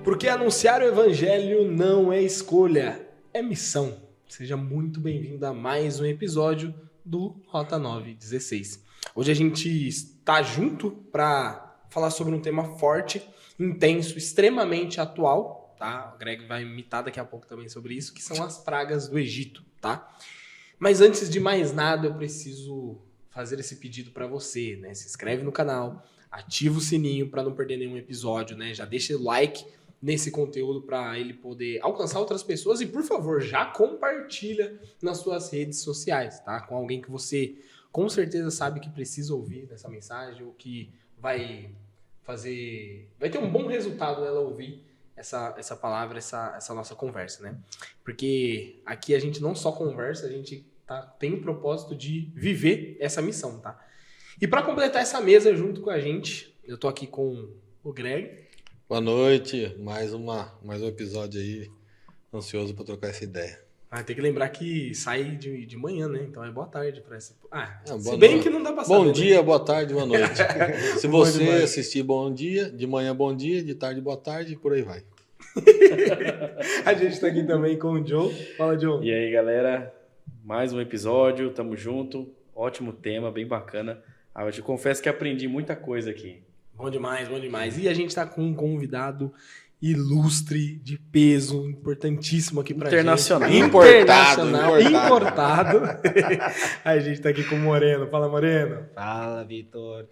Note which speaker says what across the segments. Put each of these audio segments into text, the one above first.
Speaker 1: Porque anunciar o evangelho não é escolha, é missão. Seja muito bem-vindo a mais um episódio do Rota 916. Hoje a gente está junto para falar sobre um tema forte, intenso, extremamente atual, tá? O Greg vai imitar daqui a pouco também sobre isso, que são as pragas do Egito, tá? Mas antes de mais nada, eu preciso fazer esse pedido para você, né? Se inscreve no canal, ativa o sininho para não perder nenhum episódio, né? Já deixa o like nesse conteúdo para ele poder alcançar outras pessoas e, por favor, já compartilha nas suas redes sociais, tá? Com alguém que você com certeza sabe que precisa ouvir essa mensagem ou que vai ter um bom resultado dela ouvir essa palavra, essa nossa conversa, né? Porque aqui a gente não só conversa, a gente tem o propósito de viver essa missão, tá? E para completar essa mesa junto com a gente, eu tô aqui com o Greg.
Speaker 2: Boa noite, mais um episódio aí, ansioso para trocar essa ideia.
Speaker 1: Tem que lembrar que sai de manhã, né? Então é boa tarde para essa.
Speaker 2: Se bem que não dá para saber. Bom dia,
Speaker 1: né?
Speaker 2: Boa tarde, boa noite. Se você assistir bom dia, de manhã bom dia, de tarde boa tarde, por aí vai.
Speaker 1: A gente tá aqui também com o Joe. Fala, Joe.
Speaker 3: E aí, galera, mais um episódio, tamo junto, ótimo tema, bem bacana. Eu te confesso que aprendi muita coisa aqui.
Speaker 1: Bom demais, bom demais. E a gente tá com um convidado ilustre, de peso, importantíssimo aqui pra
Speaker 3: Internacional.
Speaker 1: gente. Importado. A gente tá aqui com o Moreno. Fala, Moreno.
Speaker 4: Fala, Vitor.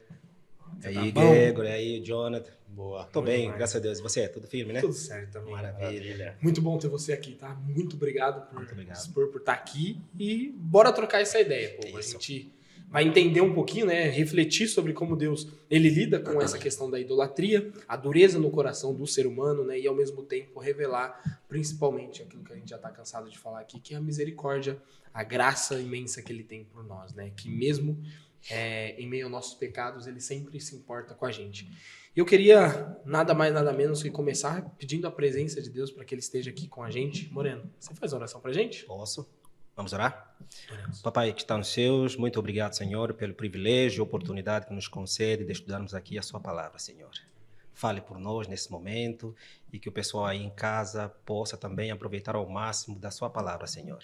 Speaker 4: E aí,
Speaker 1: tá bom?
Speaker 4: Gregor, e aí, Jonathan.
Speaker 2: Boa.
Speaker 4: Tô bem, graças a Deus. E você? Tudo firme, né?
Speaker 1: Tudo certo também.
Speaker 4: Maravilha.
Speaker 1: Muito bom ter você aqui, tá? Muito obrigado por
Speaker 4: Muito obrigado.
Speaker 1: dispor, por estar aqui. E bora trocar essa ideia, pô.
Speaker 4: Isso.
Speaker 1: A gente vai entender um pouquinho, né? Refletir sobre como Deus ele lida com essa questão da idolatria, a dureza no coração do ser humano, né? E ao mesmo tempo revelar principalmente aquilo que a gente já está cansado de falar aqui, que é a misericórdia, a graça imensa que ele tem por nós, né? Que mesmo em meio aos nossos pecados, ele sempre se importa com a gente. Eu queria nada mais, nada menos que começar pedindo a presença de Deus para que ele esteja aqui com a gente. Moreno, você faz a oração pra gente?
Speaker 4: Posso? Vamos orar? Papai que está nos céus, muito obrigado, Senhor, pelo privilégio e oportunidade que nos concede de estudarmos aqui a sua palavra, Senhor. Fale por nós nesse momento e que o pessoal aí em casa possa também aproveitar ao máximo da sua palavra, Senhor.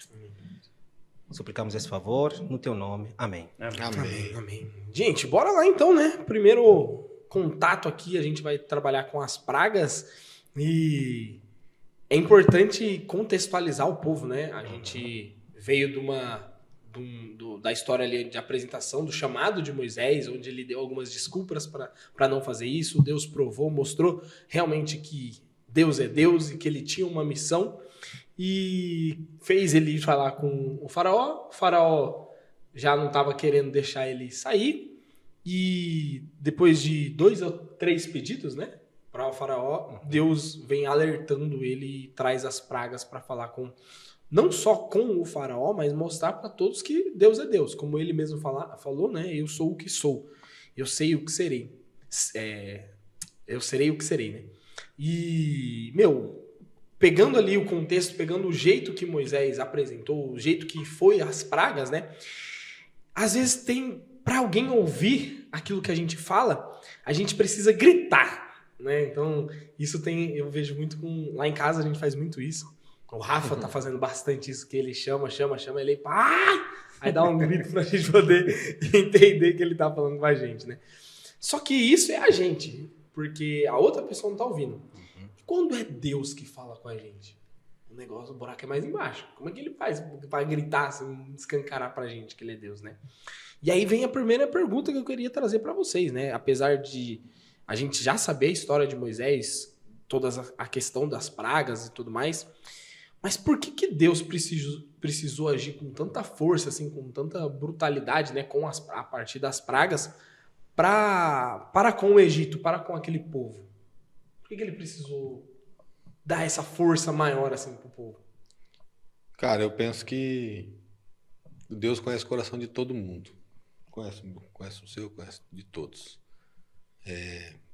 Speaker 4: Suplicamos esse favor no teu nome. Amém.
Speaker 1: Amém. Gente, bora lá então, né? Primeiro contato aqui, a gente vai trabalhar com as pragas e é importante contextualizar o povo, né? A gente veio da história ali de apresentação, do chamado de Moisés, onde ele deu algumas desculpas para não fazer isso. Deus provou, mostrou realmente que Deus é Deus e que ele tinha uma missão e fez ele ir falar com o faraó. O faraó já não estava querendo deixar ele sair e depois de 2 ou 3 pedidos, né, para o faraó, Deus vem alertando ele e traz as pragas para falar não só com o faraó, mas mostrar para todos que Deus é Deus. Como ele mesmo falou, né? Eu sou o que sou. Eu sei o que serei. Eu serei o que serei, né? E, pegando ali o contexto, pegando o jeito que Moisés apresentou, o jeito que foi as pragas, né? Às vezes para alguém ouvir aquilo que a gente fala, a gente precisa gritar, né? Então, eu vejo muito lá em casa a gente faz muito isso. O Rafa tá fazendo bastante isso, que ele chama, ele aí dá um grito pra gente poder entender que ele tá falando com a gente, né? Só que isso é a gente, porque a outra pessoa não tá ouvindo. E quando é Deus que fala com a gente? O buraco é mais embaixo. Como é que ele faz pra gritar, assim, escancarar pra gente que ele é Deus, né? E aí vem a primeira pergunta que eu queria trazer pra vocês, né? Apesar de a gente já saber a história de Moisés, toda a questão das pragas e tudo mais, mas por que Deus precisou agir com tanta força, assim, com tanta brutalidade, né, a partir das pragas, para com o Egito, para com aquele povo? Por que ele precisou dar essa força maior assim, para o povo?
Speaker 2: Cara, eu penso que Deus conhece o coração de todo mundo. Conhece o seu, conhece de todos.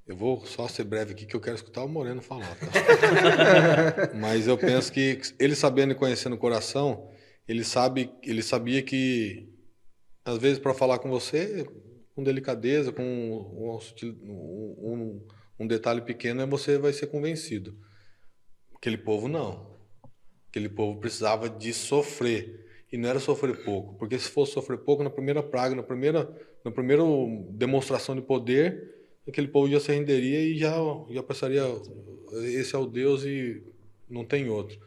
Speaker 2: Eu vou só ser breve aqui que eu quero escutar o Moreno falar, tá? Mas eu penso que ele sabendo e conhecendo o coração, ele sabia que às vezes para falar com você, com delicadeza, com um detalhe pequeno, você vai ser convencido. Aquele povo não. Aquele povo precisava de sofrer. E não era sofrer pouco, porque se fosse sofrer pouco, na primeira praga, na primeira demonstração de poder, aquele povo já se renderia e já pensaria, esse é o Deus e não tem outro.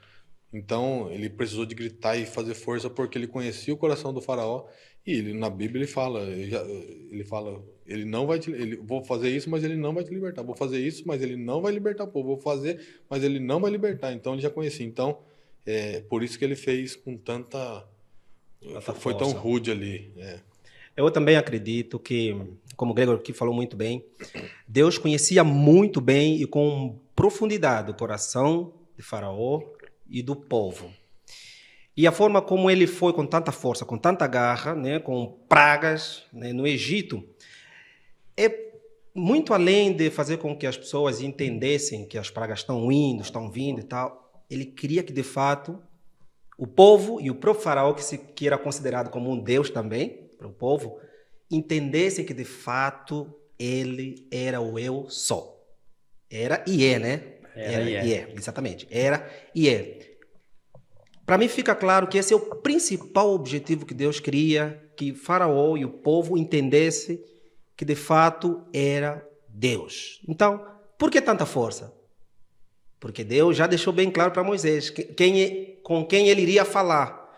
Speaker 2: Então, ele precisou de gritar e fazer força porque ele conhecia o coração do faraó e ele, na Bíblia ele fala, ele não vai vou fazer isso, mas ele não vai te libertar. Vou fazer isso, mas ele não vai libertar o povo. Vou fazer, mas ele não vai libertar. Então, ele já conhecia. Então, por isso que ele fez com tanta foi tão rude ali.
Speaker 4: Eu também acredito que, como o Gregor aqui falou muito bem, Deus conhecia muito bem e com profundidade o coração de Faraó e do povo. E a forma como ele foi com tanta força, com tanta garra, né, com pragas, né, no Egito, é muito além de fazer com que as pessoas entendessem que as pragas estão indo, estão vindo e tal. Ele queria que, de fato, o povo e o próprio faraó, que era considerado como um deus também, para o povo, entendessem que, de fato, ele era o eu sou. Era e é, né? Era e é, exatamente. Era e é. Para mim fica claro que esse é o principal objetivo que Deus queria, que Faraó e o povo entendessem que, de fato, era Deus. Então, por que tanta força? Porque Deus já deixou bem claro para Moisés com quem ele iria falar,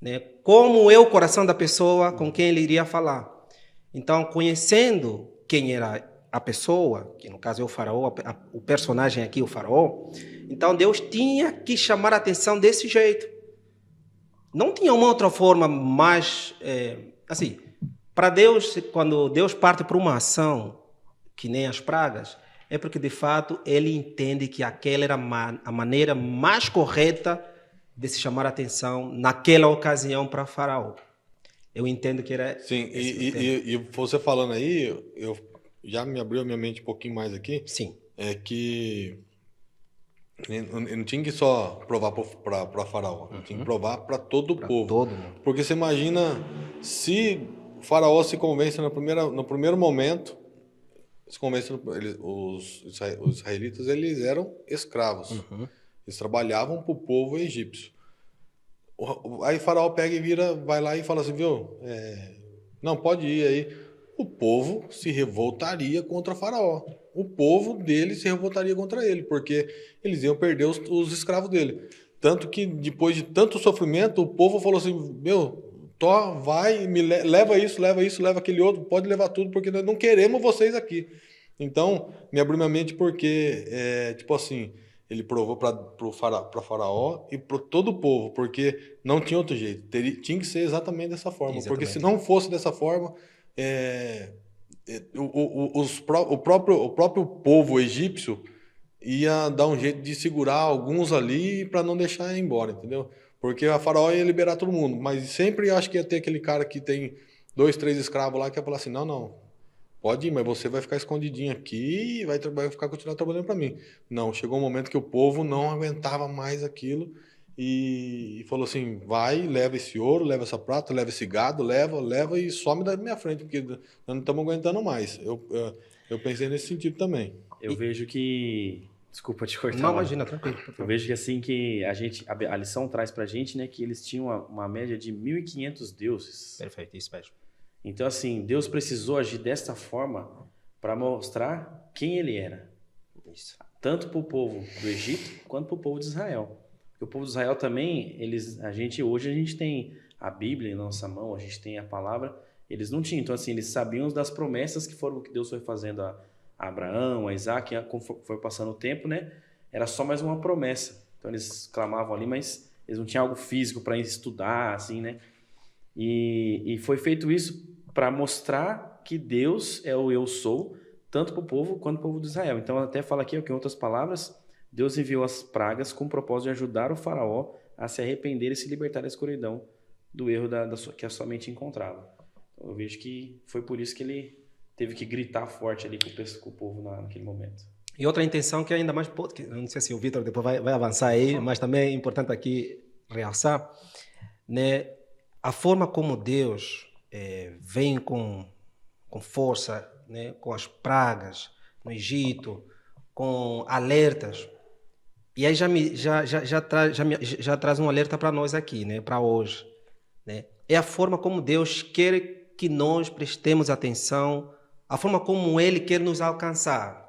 Speaker 4: né? Como é o coração da pessoa com quem ele iria falar. Então, conhecendo quem era a pessoa, que no caso é o faraó, o personagem aqui, o faraó, então Deus tinha que chamar a atenção desse jeito. Não tinha uma outra forma mais... assim, para Deus, quando Deus parte para uma ação, que nem as pragas, é porque, de fato, ele entende que aquela era a maneira mais correta de se chamar a atenção naquela ocasião para Faraó. Eu entendo que era...
Speaker 2: Sim, e você falando aí, eu já me abriu a minha mente um pouquinho mais aqui.
Speaker 4: Sim.
Speaker 2: É que eu não tinha que só provar para Faraó, eu tinha que provar para todo o povo.
Speaker 4: Todo mundo.
Speaker 2: Porque você imagina se o Faraó se convence no primeiro momento, se convence, os israelitas eles eram escravos. Eles trabalhavam para o povo egípcio. Aí Faraó pega e vai lá e fala assim, viu? Não, pode ir aí. O povo se revoltaria contra Faraó. O povo dele se revoltaria contra ele, porque eles iam perder os escravos dele. Tanto que depois de tanto sofrimento, o povo falou assim, vai, leva isso, leva aquele outro, pode levar tudo, porque nós não queremos vocês aqui. Então, me abriu minha mente porque, tipo assim, ele provou para Faraó e para todo o povo, porque não tinha outro jeito. Tinha que ser exatamente dessa forma. Exatamente. Porque se não fosse dessa forma, o próprio povo egípcio ia dar um jeito de segurar alguns ali para não deixar ir embora, entendeu? Porque a Faraó ia liberar todo mundo, mas sempre acho que ia ter aquele cara que tem 2, 3 escravos lá que ia falar assim, não, pode ir, mas você vai ficar escondidinho aqui e vai continuar trabalhando para mim. Não, chegou um momento que o povo não aguentava mais aquilo e falou assim, vai, leva esse ouro, leva essa prata, leva esse gado, leva e some da minha frente, porque nós não estamos aguentando mais. Eu pensei nesse sentido também.
Speaker 3: Eu vejo que... Desculpa te cortar.
Speaker 4: Não, imagina, tranquilo.
Speaker 3: Eu vejo que assim que a lição traz pra gente, né, que eles tinham uma média de 1.500 deuses.
Speaker 4: Perfeito, isso mesmo.
Speaker 3: Então, assim, Deus precisou agir desta forma para mostrar quem ele era.
Speaker 4: Isso.
Speaker 3: Tanto para o povo do Egito, quanto para o povo de Israel. Porque o povo de Israel também, hoje a gente tem a Bíblia em nossa mão, a gente tem a palavra, eles não tinham. Então, assim, eles sabiam das promessas que Deus foi fazendo a Abraão, a Isaac, foi passando o tempo, né? Era só mais uma promessa. Então, eles clamavam ali, mas eles não tinham algo físico para estudar, assim, né? E foi feito isso para mostrar que Deus é o eu sou, tanto para o povo quanto para o povo de Israel. Então, até fala aqui, em outras palavras, Deus enviou as pragas com o propósito de ajudar o faraó a se arrepender e se libertar da escuridão do erro que a sua mente encontrava. Então, eu vejo que foi por isso que ele teve que gritar forte ali com o povo naquele momento.
Speaker 4: E outra intenção que ainda mais... não sei se o Vitor depois vai avançar aí, mas também é importante aqui realçar, né, a forma como Deus vem com com força, né, com as pragas no Egito, com alertas. E aí já traz um alerta para nós aqui, né, para hoje, né? É a forma como Deus quer que nós prestemos atenção, a forma como Ele quer nos alcançar.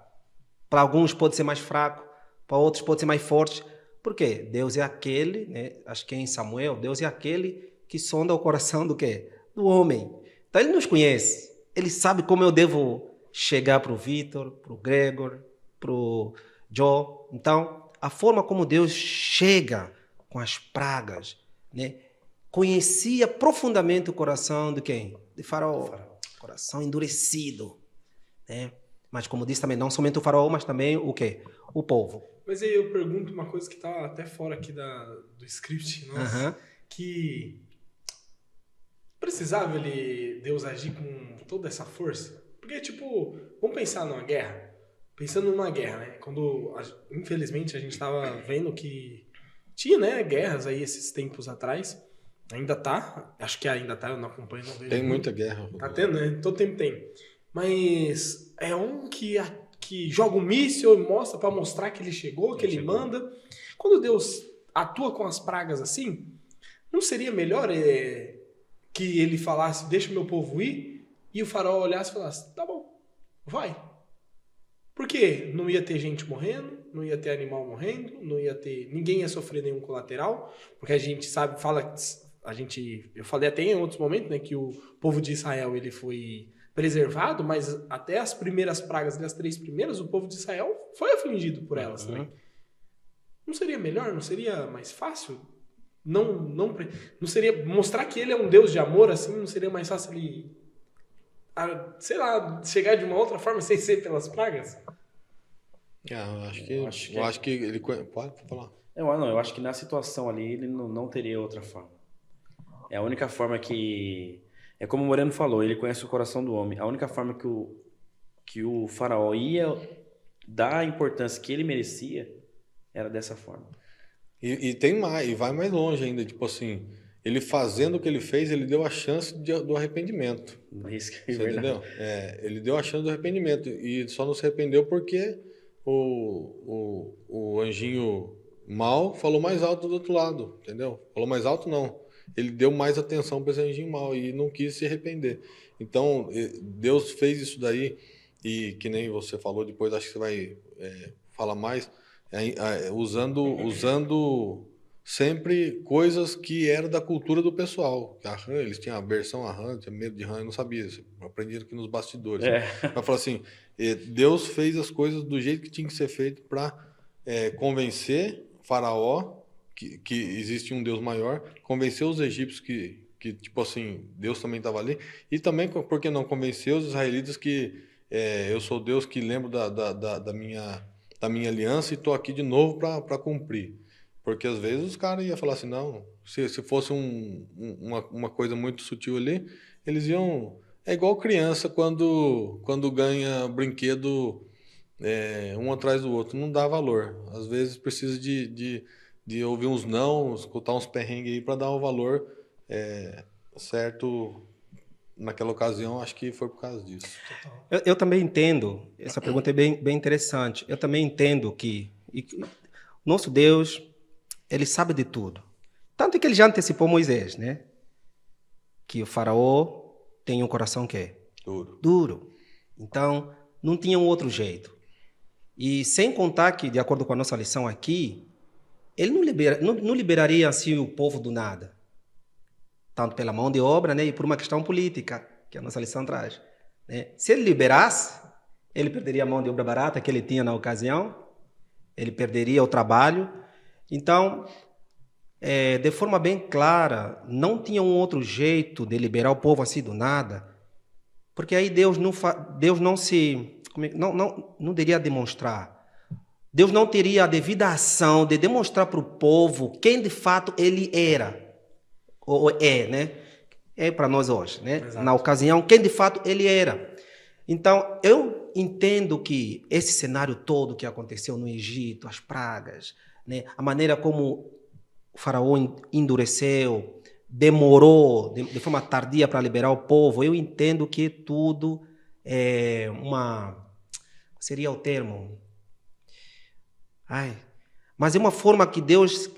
Speaker 4: Para alguns pode ser mais fraco, para outros pode ser mais forte. Por quê? Deus é aquele, né, acho que é em Samuel, Deus é aquele que sonda o coração do quê? Do homem. Então Ele nos conhece, Ele sabe como eu devo chegar para o Vitor, para o Gregor, para o Joe. Então, a forma como Deus chega com as pragas, né? Conhecia profundamente o coração de quem? De Faraó. Coração endurecido, né? Mas como disse também, não somente o Faraó, mas também o quê? O povo.
Speaker 1: Mas aí eu pergunto uma coisa que está até fora aqui do script nosso, que precisava Deus agir com toda essa força? Porque, tipo, vamos pensar numa guerra. Pensando numa guerra, né? Quando, infelizmente, a gente estava vendo que tinha, né, guerras aí esses tempos atrás. Ainda tá, acho que ainda tá, eu não acompanho, não vejo.
Speaker 2: Tem muita guerra.
Speaker 1: Tá tendo, né? Todo tempo tem. Mas é um que joga um míssil e mostra para mostrar que ele chegou, que ele manda. Quando Deus atua com as pragas assim, não seria melhor que ele falasse, deixa o meu povo ir, e o faraó olhasse e falasse, tá bom, vai. Por quê? Não ia ter gente morrendo, não ia ter animal morrendo, ninguém ia sofrer nenhum colateral, porque a gente sabe, eu falei até em outros momentos, né, que o povo de Israel ele foi preservado, mas até as primeiras pragas, as 3 primeiras, o povo de Israel foi afligido por elas também. Não seria melhor? Não seria mais fácil? Não seria mostrar que ele é um Deus de amor, assim, não seria mais fácil ele, sei lá, chegar de uma outra forma sem ser pelas pragas?
Speaker 2: Eu acho que ele pode falar.
Speaker 3: Eu acho que na situação ali ele não teria outra forma. É a única forma que... É como o Moreno falou, ele conhece o coração do homem. A única forma que o faraó ia dar a importância que ele merecia era dessa forma.
Speaker 2: E tem mais, e vai mais longe ainda. Tipo assim, ele fazendo o que ele fez, ele deu a chance do arrependimento.
Speaker 3: Isso que é
Speaker 2: Você
Speaker 3: verdade.
Speaker 2: entendeu? Ele deu a chance do arrependimento. E só não se arrependeu porque o anjinho mau falou mais alto do outro lado. Entendeu? Falou mais alto, não. Ele deu mais atenção para esse anjinho mau e não quis se arrepender. Então, Deus fez isso daí, e que nem você falou, depois acho que você vai falar mais, usando sempre coisas que eram da cultura do pessoal. A rã, eles tinham aversão a rã, tinha medo de rã, eu não sabia, aprendi aqui nos bastidores. Mas falar assim, Deus fez as coisas do jeito que tinha que ser feito para convencer Faraó que existe um Deus maior, convenceu os egípcios que tipo assim, Deus também estava ali, e também, por que não, convenceu os israelitas que eu sou Deus que lembro da minha aliança e estou aqui de novo para cumprir. Porque às vezes os caras iam falar assim, não, se fosse uma coisa muito sutil ali, eles iam... É igual criança quando ganha brinquedo um atrás do outro, não dá valor. Às vezes precisa de ouvir uns não, escutar uns perrengues aí para dar um valor certo naquela ocasião. Acho que foi por causa disso.
Speaker 4: Eu também entendo, essa pergunta é bem interessante. Eu também entendo que nosso Deus, ele sabe de tudo. Tanto que ele já antecipou Moisés, né? Que o faraó tem um coração que é duro. Então, não tinha um outro jeito. E sem contar que, de acordo com a nossa lição aqui, ele não liberaria assim o povo do nada. Tanto pela mão de obra, né, e por uma questão política, que a nossa lição traz. Né? Se ele liberasse, ele perderia a mão de obra barata que ele tinha na ocasião, ele perderia o trabalho. Então, de forma bem clara, não tinha um outro jeito de liberar o povo assim do nada, porque aí Deus não deveria demonstrar. Deus não teria a devida ação de demonstrar para o povo quem de fato ele era, ou né? É para nós hoje, né? Exato. Na ocasião, quem de fato ele era. Então, eu entendo que esse cenário todo que aconteceu no Egito, as pragas, né? A maneira como o faraó endureceu, demorou de forma tardia para liberar o povo, eu entendo que tudo seria o termo? Mas é uma forma que Deus,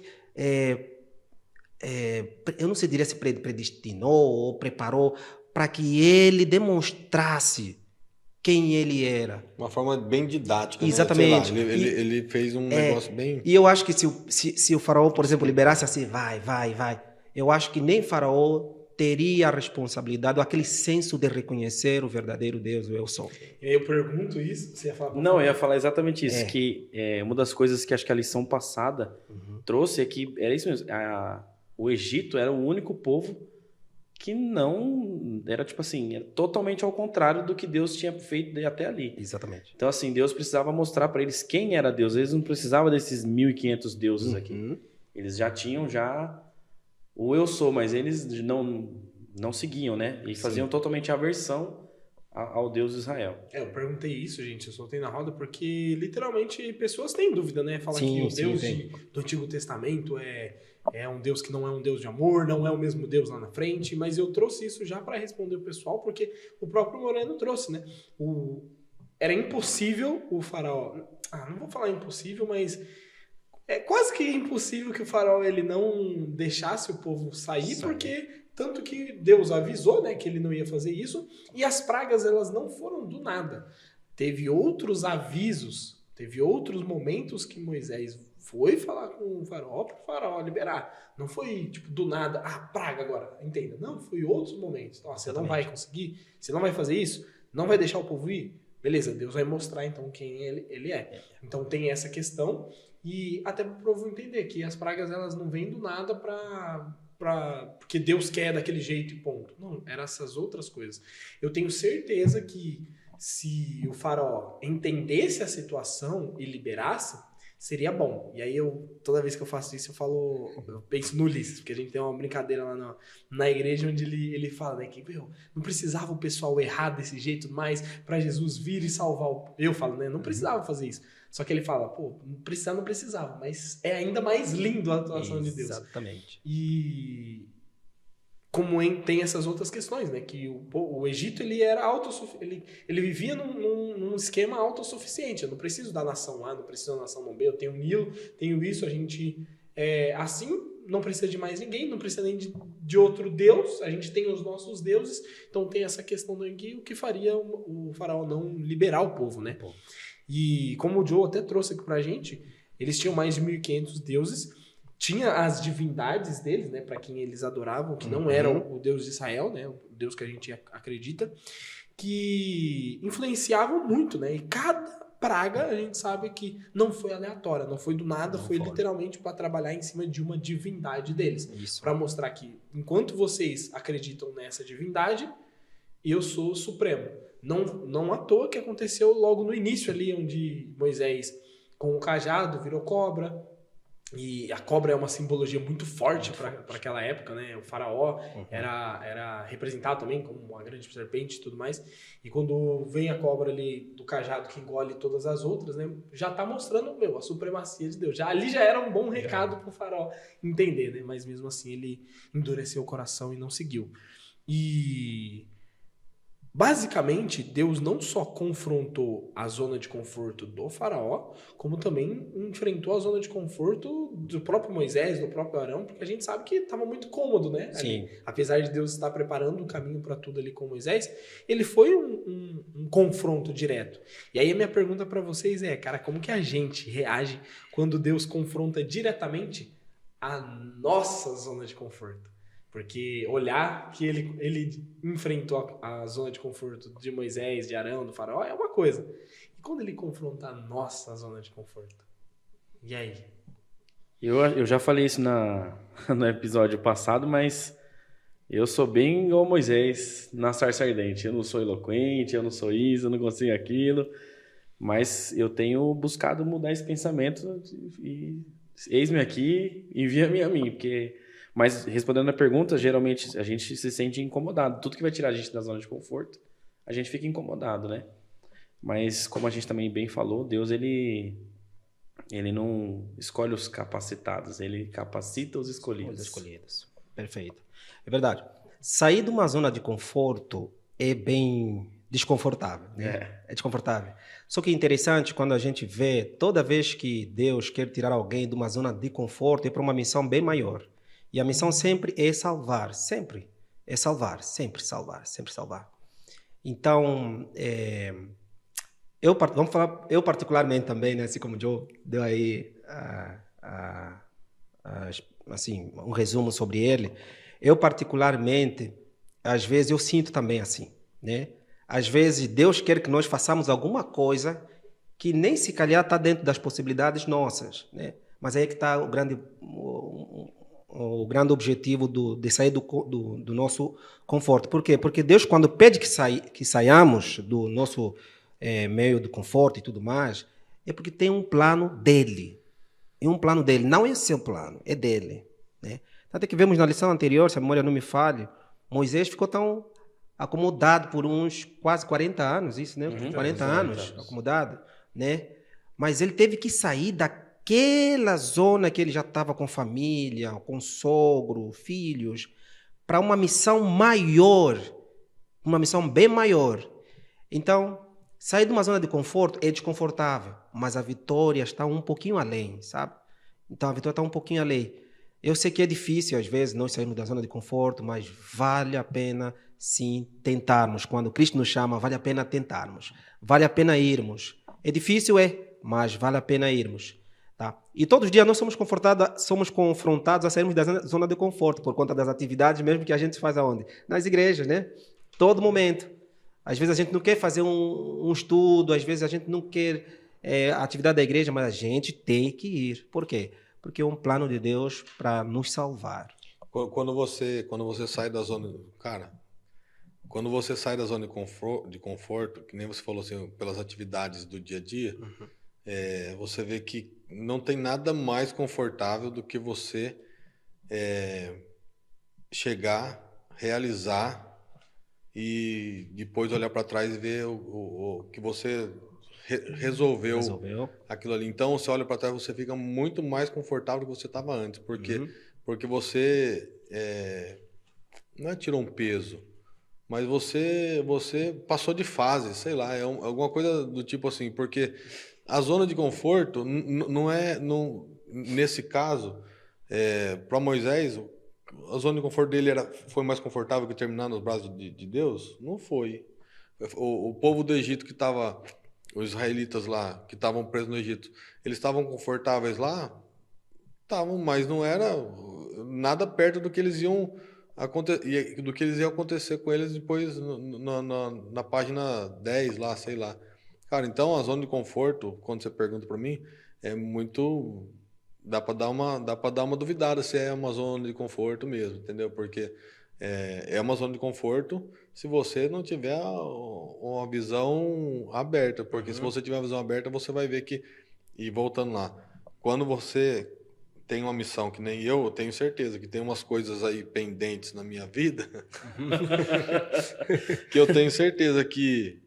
Speaker 4: eu não sei diria se predestinou ou preparou para que ele demonstrasse quem ele era.
Speaker 2: Uma forma bem didática,
Speaker 4: Exatamente.
Speaker 2: Né? Sei lá, ele fez um negócio bem...
Speaker 4: E eu acho que se o faraó, por exemplo, liberasse assim, vai, eu acho que nem faraó teria a responsabilidade ou aquele senso de reconhecer o verdadeiro Deus, o eu sou.
Speaker 1: Eu pergunto isso, você ia falar...
Speaker 3: Não, eu ia falar exatamente isso, que uma das coisas que acho que a lição passada trouxe é que era isso mesmo, o Egito era o único povo que não, era tipo assim, era totalmente ao contrário do que Deus tinha feito até ali.
Speaker 4: Exatamente.
Speaker 3: Então assim, Deus precisava mostrar para eles quem era Deus, eles não precisavam desses 1.500 deuses aqui. Eles já tinham o eu sou, mas eles não seguiam, né? E faziam totalmente aversão ao Deus de Israel.
Speaker 1: Eu perguntei isso, gente, eu soltei na roda, porque literalmente pessoas têm dúvida, né? Fala que o Deus do Antigo Testamento é um Deus que não é um Deus de amor, não é o mesmo Deus lá na frente, mas eu trouxe isso já para responder o pessoal, porque o próprio Moreno trouxe, né? Era impossível o faraó... não vou falar impossível, mas... É quase que impossível que o faraó ele não deixasse o povo sair, porque tanto que Deus avisou, né, que ele não ia fazer isso, e as pragas elas não foram do nada. Teve outros avisos, teve outros momentos que Moisés foi falar com o faraó para o faraó liberar. Não foi tipo do nada, praga agora, entenda. Não, foi outros momentos. Então, você não vai conseguir, você não vai fazer isso, não vai deixar o povo ir. Beleza, Deus vai mostrar então quem ele é. Então tem essa questão. E até para o povo entender que as pragas elas não vêm do nada porque Deus quer daquele jeito e ponto. Não, eram essas outras coisas. Eu tenho certeza que se o faraó entendesse a situação e liberasse, seria bom. E aí toda vez que eu faço isso, eu penso no Ulisses, porque a gente tem uma brincadeira lá na igreja onde ele fala, né, que não precisava o pessoal errar desse jeito mais para Jesus vir e salvar eu falo, né, não precisava fazer isso. Só que ele fala, não precisava, mas é ainda mais lindo a atuação de Deus.
Speaker 4: Exatamente.
Speaker 1: E como tem essas outras questões, né? Que o Egito, ele era ele vivia num esquema autossuficiente. Eu não preciso da nação A, não preciso da nação B, eu tenho o Nilo, tenho isso, a gente assim, não precisa de mais ninguém, não precisa nem de outro Deus, a gente tem os nossos deuses, então tem essa questão do o que faria o faraó não liberar o povo, né? E como o Joe até trouxe aqui pra gente, eles tinham mais de 1.500 deuses, tinha as divindades deles, né, para quem eles adoravam, que não era o Deus de Israel, né, o Deus que a gente acredita, que influenciavam muito, né, e cada praga a gente sabe que não foi aleatória, não foi do nada, foi literalmente para trabalhar em cima de uma divindade deles, para mostrar que enquanto vocês acreditam nessa divindade, eu sou o supremo. Não à toa que aconteceu logo no início ali, onde Moisés com o cajado virou cobra, e a cobra é uma simbologia muito forte para aquela época, né? O faraó era representado também como uma grande serpente e tudo mais, e quando vem a cobra ali do cajado que engole todas as outras, né? Já tá mostrando, a supremacia de Deus. Ali já era um bom recado pro faraó entender, né? Mas mesmo assim ele endureceu o coração e não seguiu. E basicamente, Deus não só confrontou a zona de conforto do faraó, como também enfrentou a zona de conforto do próprio Moisés, do próprio Arão, porque a gente sabe que estava muito cômodo, né?
Speaker 4: Sim.
Speaker 1: Apesar de Deus estar preparando o caminho para tudo ali com Moisés, ele foi um confronto direto. E aí a minha pergunta para vocês cara, como que a gente reage quando Deus confronta diretamente a nossa zona de conforto? Porque olhar que ele enfrentou a zona de conforto de Moisés, de Arão, do faraó, é uma coisa. E quando ele confronta a nossa zona de conforto? E aí?
Speaker 3: Eu já falei isso no episódio passado, mas eu sou bem igual Moisés na sarça ardente. Eu não sou eloquente, eu não sou isso, eu não consigo aquilo. Mas eu tenho buscado mudar esse pensamento e eis-me aqui, envia-me a mim, porque... Mas, respondendo a pergunta, geralmente a gente se sente incomodado. Tudo que vai tirar a gente da zona de conforto, a gente fica incomodado, né? Mas, como a gente também bem falou, Deus, ele não escolhe os capacitados, ele capacita os escolhidos.
Speaker 4: Os escolhidos. Perfeito. É verdade. Sair de uma zona de conforto é bem desconfortável, né? É desconfortável. Só que é interessante quando a gente vê, toda vez que Deus quer tirar alguém de uma zona de conforto, é para uma missão bem maior. E a missão sempre é salvar, sempre. É salvar, sempre salvar, sempre salvar. Então, vamos falar, eu particularmente também, né, assim como o Joe deu aí assim, um resumo sobre ele, eu particularmente, às vezes eu sinto também assim, né? Às vezes Deus quer que nós façamos alguma coisa que nem se calhar está dentro das possibilidades nossas, né? Mas aí é que está o grande objetivo de sair do nosso conforto. Por quê? Porque Deus, quando pede que saiamos do nosso meio do conforto e tudo mais, é porque tem um plano dele. É um plano dele, não é seu plano, é dele, né? Tanto que vemos na lição anterior, se a memória não me falhe, Moisés ficou tão acomodado por uns quase 40 anos, isso, né? 40 anos acomodado, né? Mas ele teve que sair daquela zona que ele já estava com família, com sogro, filhos, para uma missão maior, uma missão bem maior. Então, sair de uma zona de conforto é desconfortável, mas a vitória está um pouquinho além, sabe? Então, a vitória está um pouquinho além. Eu sei que é difícil, às vezes, nós sairmos da zona de conforto, mas vale a pena, sim, tentarmos. Quando Cristo nos chama, vale a pena tentarmos. Vale a pena irmos. É difícil, mas vale a pena irmos. Tá? E todos os dias nós somos confrontados a sairmos da zona de conforto, por conta das atividades mesmo que a gente faz aonde? Nas igrejas, né? Todo momento. Às vezes a gente não quer fazer um estudo, às vezes a gente não quer a atividade da igreja, mas a gente tem que ir. Por quê? Porque é um plano de Deus para nos salvar.
Speaker 2: Quando você sai da zona... Cara, quando você sai da zona de conforto, que nem você falou assim, pelas atividades do dia a dia, você vê que não tem nada mais confortável do que você chegar, realizar e depois olhar para trás e ver o que você resolveu aquilo ali. Então, você olha para trás, você fica muito mais confortável do que você estava antes, porque você não tirou um peso, mas você passou de fase, sei lá, alguma coisa do tipo assim, porque a zona de conforto nesse caso, para Moisés, a zona de conforto dele foi mais confortável que terminar nos braços de Deus? Não foi. O povo do Egito que estava, os israelitas lá, que estavam presos no Egito, eles estavam confortáveis lá? Estavam, mas não era nada perto do que eles iam acontecer com eles depois na página 10 lá, sei lá. Cara, então a zona de conforto, quando você pergunta para mim, é muito... Dá para dar uma duvidada se é uma zona de conforto mesmo, entendeu? Porque é uma zona de conforto se você não tiver uma visão aberta. Porque se você tiver uma visão aberta, você vai ver que... E voltando lá, quando você tem uma missão, que nem eu tenho certeza que tem umas coisas aí pendentes na minha vida, que eu tenho certeza que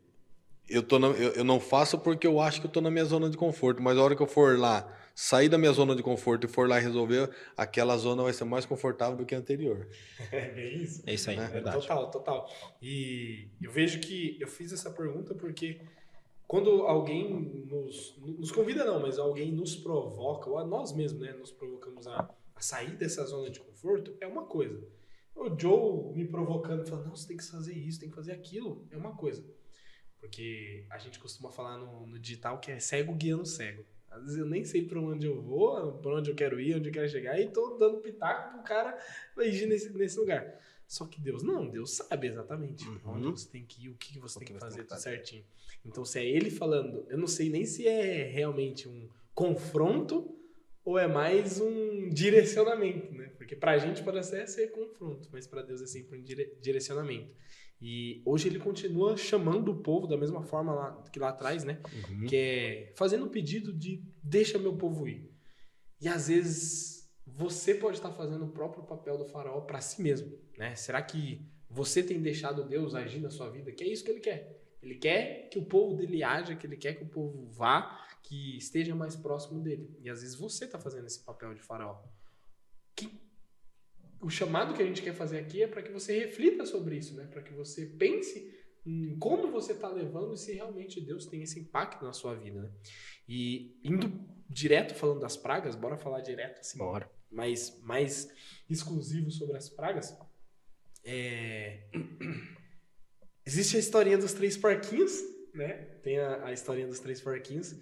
Speaker 2: eu não faço porque eu acho que eu estou na minha zona de conforto, mas a hora que eu for lá, sair da minha zona de conforto e for lá e resolver, aquela zona vai ser mais confortável do que a anterior.
Speaker 1: É isso.
Speaker 4: É isso aí, é verdade.
Speaker 1: Total. E eu vejo que eu fiz essa pergunta porque quando alguém nos convida não, mas alguém nos provoca, ou a nós mesmos, né, nos provocamos a sair dessa zona de conforto, é uma coisa. O Joe me provocando, falando, não, você tem que fazer isso, tem que fazer aquilo, é uma coisa. Porque a gente costuma falar no digital que é cego guiando cego. Às vezes eu nem sei para onde eu vou, para onde eu quero ir, onde eu quero chegar, e tô dando pitaco pro cara ir nesse lugar. Só que Deus sabe exatamente onde você tem que ir, o que você tem que fazer, tudo certinho. Então, se é ele falando, eu não sei nem se é realmente um confronto ou é mais um direcionamento, né? Porque pra gente pode ser confronto, mas pra Deus é sempre um direcionamento. E hoje ele continua chamando o povo da mesma forma que lá atrás, né? Que é fazendo o pedido de deixa meu povo ir. E às vezes você pode estar fazendo o próprio papel do faraó para si mesmo, né? Será que você tem deixado Deus agir na sua vida? Que é isso que ele quer. Ele quer que o povo dele haja, que ele quer que o povo vá, que esteja mais próximo dele. E às vezes você está fazendo esse papel de faraó. O chamado que a gente quer fazer aqui é para que você reflita sobre isso, né? Para que você pense como você está levando e se realmente Deus tem esse impacto na sua vida, né? E indo direto falando das pragas, bora falar direto assim,
Speaker 4: Bora.
Speaker 1: mais exclusivo sobre as pragas. Existe a historinha dos 3 porquinhos, né? Tem a historinha dos 3 porquinhos.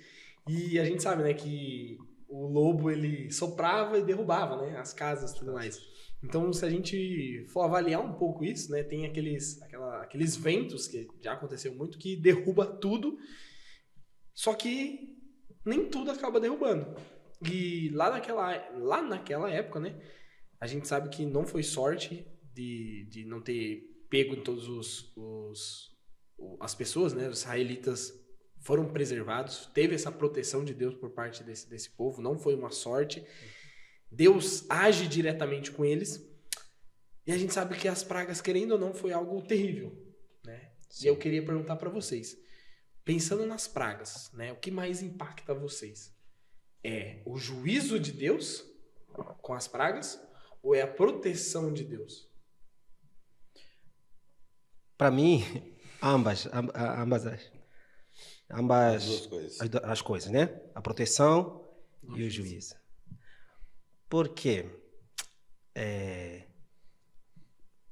Speaker 1: E a gente sabe, né, que o lobo, ele soprava e derrubava, né, as casas e tudo mais. Então, se a gente for avaliar um pouco isso, né, tem aqueles ventos, que já aconteceu muito, que derruba tudo, só que nem tudo acaba derrubando. E lá naquela época, né, a gente sabe que não foi sorte de não ter pego em todos as pessoas, né, os israelitas foram preservados, teve essa proteção de Deus por parte desse povo, não foi uma sorte. Deus age diretamente com eles. E a gente sabe que as pragas, querendo ou não, foi algo terrível, né? E eu queria perguntar para vocês, pensando nas pragas, né, o que mais impacta vocês? É o juízo de Deus com as pragas ou é a proteção de Deus?
Speaker 4: Para mim, ambas
Speaker 2: As duas coisas.
Speaker 4: as coisas, né? A proteção e o juízo. Por quê?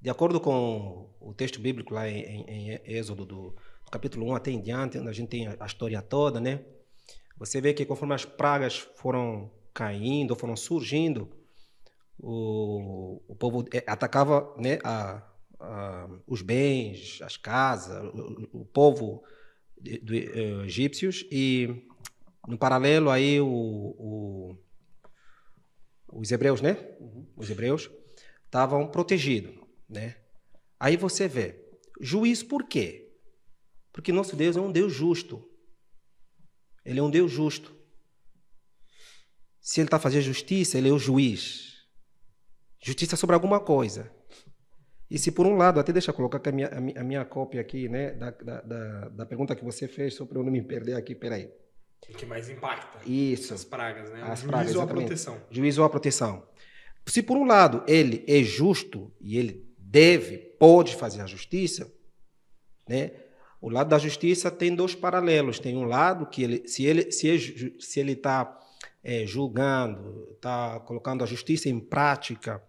Speaker 4: De acordo com o texto bíblico lá em Êxodo, do capítulo 1 até em diante, onde a gente tem a história toda, né? Você vê que conforme as pragas foram caindo, foram surgindo, o povo atacava, né, os bens, as casas, o povo dos egípcios, e no paralelo aí os hebreus, né? Os hebreus estavam protegidos, né? Aí você vê, juízo por quê? Porque nosso Deus é um Deus justo. Ele é um Deus justo. Se ele está fazendo justiça, ele é o juiz. Justiça sobre alguma coisa. E se por um lado, até deixa eu colocar aqui a minha cópia aqui, né, da pergunta que você fez, só para eu não me perder aqui, peraí.
Speaker 1: O que mais impacta?
Speaker 4: Isso.
Speaker 1: As pragas, né?
Speaker 4: As
Speaker 1: O
Speaker 4: pragas,
Speaker 1: juízo ou a
Speaker 4: exatamente.
Speaker 1: proteção?
Speaker 4: Juízo ou a proteção. Se por um lado ele é justo e ele pode fazer a justiça, né? O lado da justiça tem dois paralelos. Tem um lado que se ele está julgando, está colocando a justiça em prática,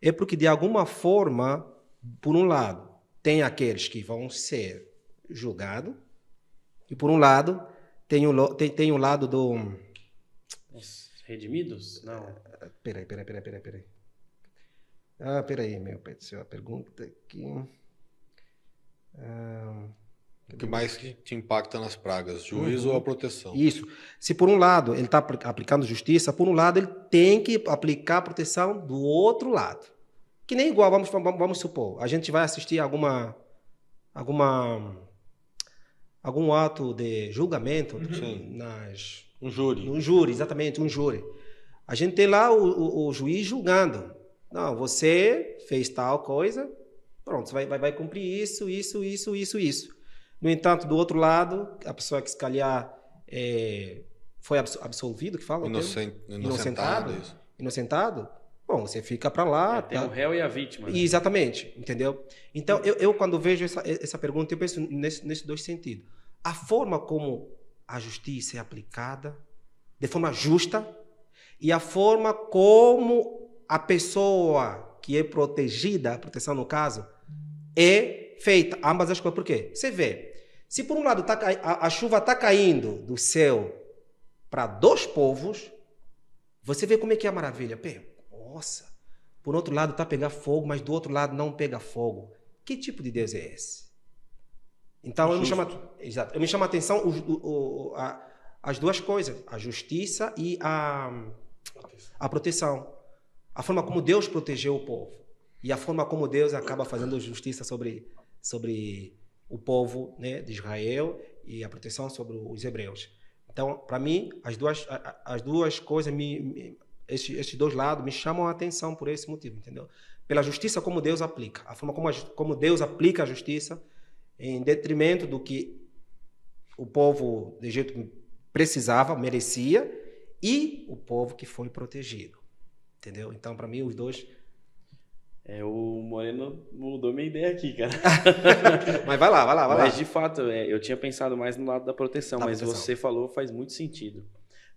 Speaker 4: é porque de alguma forma, por um lado, tem aqueles que vão ser julgados e por um lado tem o lado do...
Speaker 3: Os redimidos? Não.
Speaker 4: Peraí. Ah, peraí, meu pai do céu, a pergunta aqui...
Speaker 2: O que mais que te impacta nas pragas? Juízo ou a proteção?
Speaker 4: Isso. Se por um lado ele está aplicando justiça, por um lado ele tem que aplicar a proteção do outro lado. Que nem igual, vamos supor, a gente vai assistir algum ato de julgamento
Speaker 2: Um júri.
Speaker 4: um júri, exatamente, um júri. A gente tem lá o juiz julgando. Não, você fez tal coisa, pronto, você vai cumprir isso. No entanto, do outro lado, a pessoa que se calhar foi absolvido, que fala? Inocentado, bom, você fica para lá.
Speaker 3: Tem o réu e a vítima. Né?
Speaker 4: Exatamente, entendeu? Então, eu quando vejo essa pergunta, eu penso nesses dois sentidos. A forma como a justiça é aplicada, de forma justa, e a forma como a pessoa que é protegida, a proteção no caso, é feita. Ambas as coisas. Por quê? Você vê, se por um lado a chuva está caindo do céu para dois povos, você vê como é que é a maravilha. Nossa, por outro lado está a pegar fogo, mas do outro lado não pega fogo. Que tipo de Deus é esse? Então, eu me chama a atenção as duas coisas, a justiça e a proteção. A forma como Deus protegeu o povo e a forma como Deus acaba fazendo justiça sobre o povo, né, de Israel e a proteção sobre os hebreus. Então, para mim, as duas coisas, esses dois lados me chamam a atenção por esse motivo, entendeu? Pela justiça como Deus aplica, a forma como Deus aplica a justiça em detrimento do que o povo de Egito precisava, merecia, e o povo que foi protegido, entendeu? Então, para mim, os dois
Speaker 3: O Moreno mudou minha ideia aqui, cara.
Speaker 4: Mas vai lá.
Speaker 3: Mas, de fato, eu tinha pensado mais no lado da proteção,
Speaker 4: Da
Speaker 3: mas
Speaker 4: proteção.
Speaker 3: você falou faz muito sentido.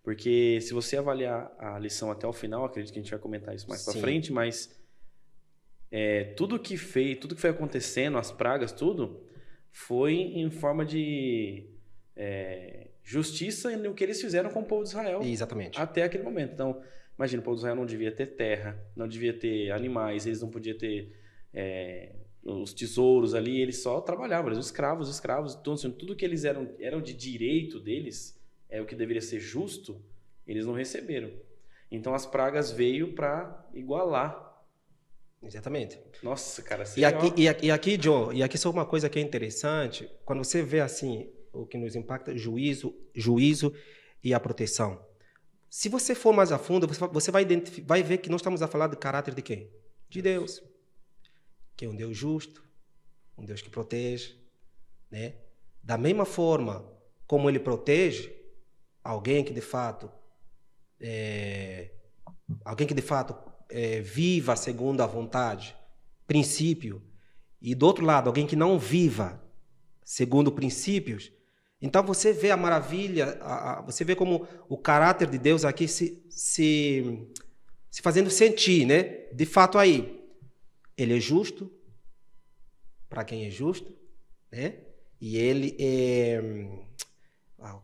Speaker 3: Porque se você avaliar a lição até o final, acredito que a gente vai comentar isso mais pra
Speaker 4: Sim.
Speaker 3: frente, mas tudo que foi acontecendo, as pragas, tudo, foi em forma de justiça no que eles fizeram com o povo de Israel
Speaker 4: Exatamente.
Speaker 3: até aquele momento. Então, imagina, o povo de Israel não devia ter terra, não devia ter animais, eles não podiam ter os tesouros ali, eles só trabalhavam, eles eram escravos. Então, assim, tudo que eles eram de direito deles, o que deveria ser justo, eles não receberam. Então, as pragas veio para igualar.
Speaker 4: Exatamente.
Speaker 3: Nossa, cara,
Speaker 4: E aqui, John, e aqui só uma coisa que é interessante, quando você vê assim, o que nos impacta, juízo e a proteção. Se você for mais a fundo, você vai ver que nós estamos a falar do caráter de quem? De Deus. Que é um Deus justo, um Deus que protege, né? Da mesma forma como ele protege alguém que de fato viva segundo a vontade, princípio, e do outro lado, alguém que não viva segundo princípios. Então você vê a maravilha, você vê como o caráter de Deus aqui se fazendo sentir, né? De fato aí, ele é justo para quem é justo, né? E ele é...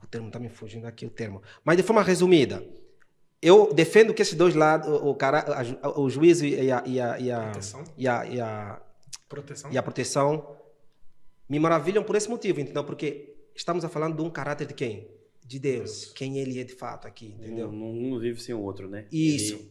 Speaker 4: o termo está me fugindo aqui, o termo. Mas de forma resumida, eu defendo que esses dois lados, o juízo e a proteção, me maravilham por esse motivo, entendeu? Porque estamos falando de um caráter de quem? De Deus. Quem ele é de fato aqui, entendeu?
Speaker 3: Um vive sem o outro, né?
Speaker 4: Isso.
Speaker 3: Ele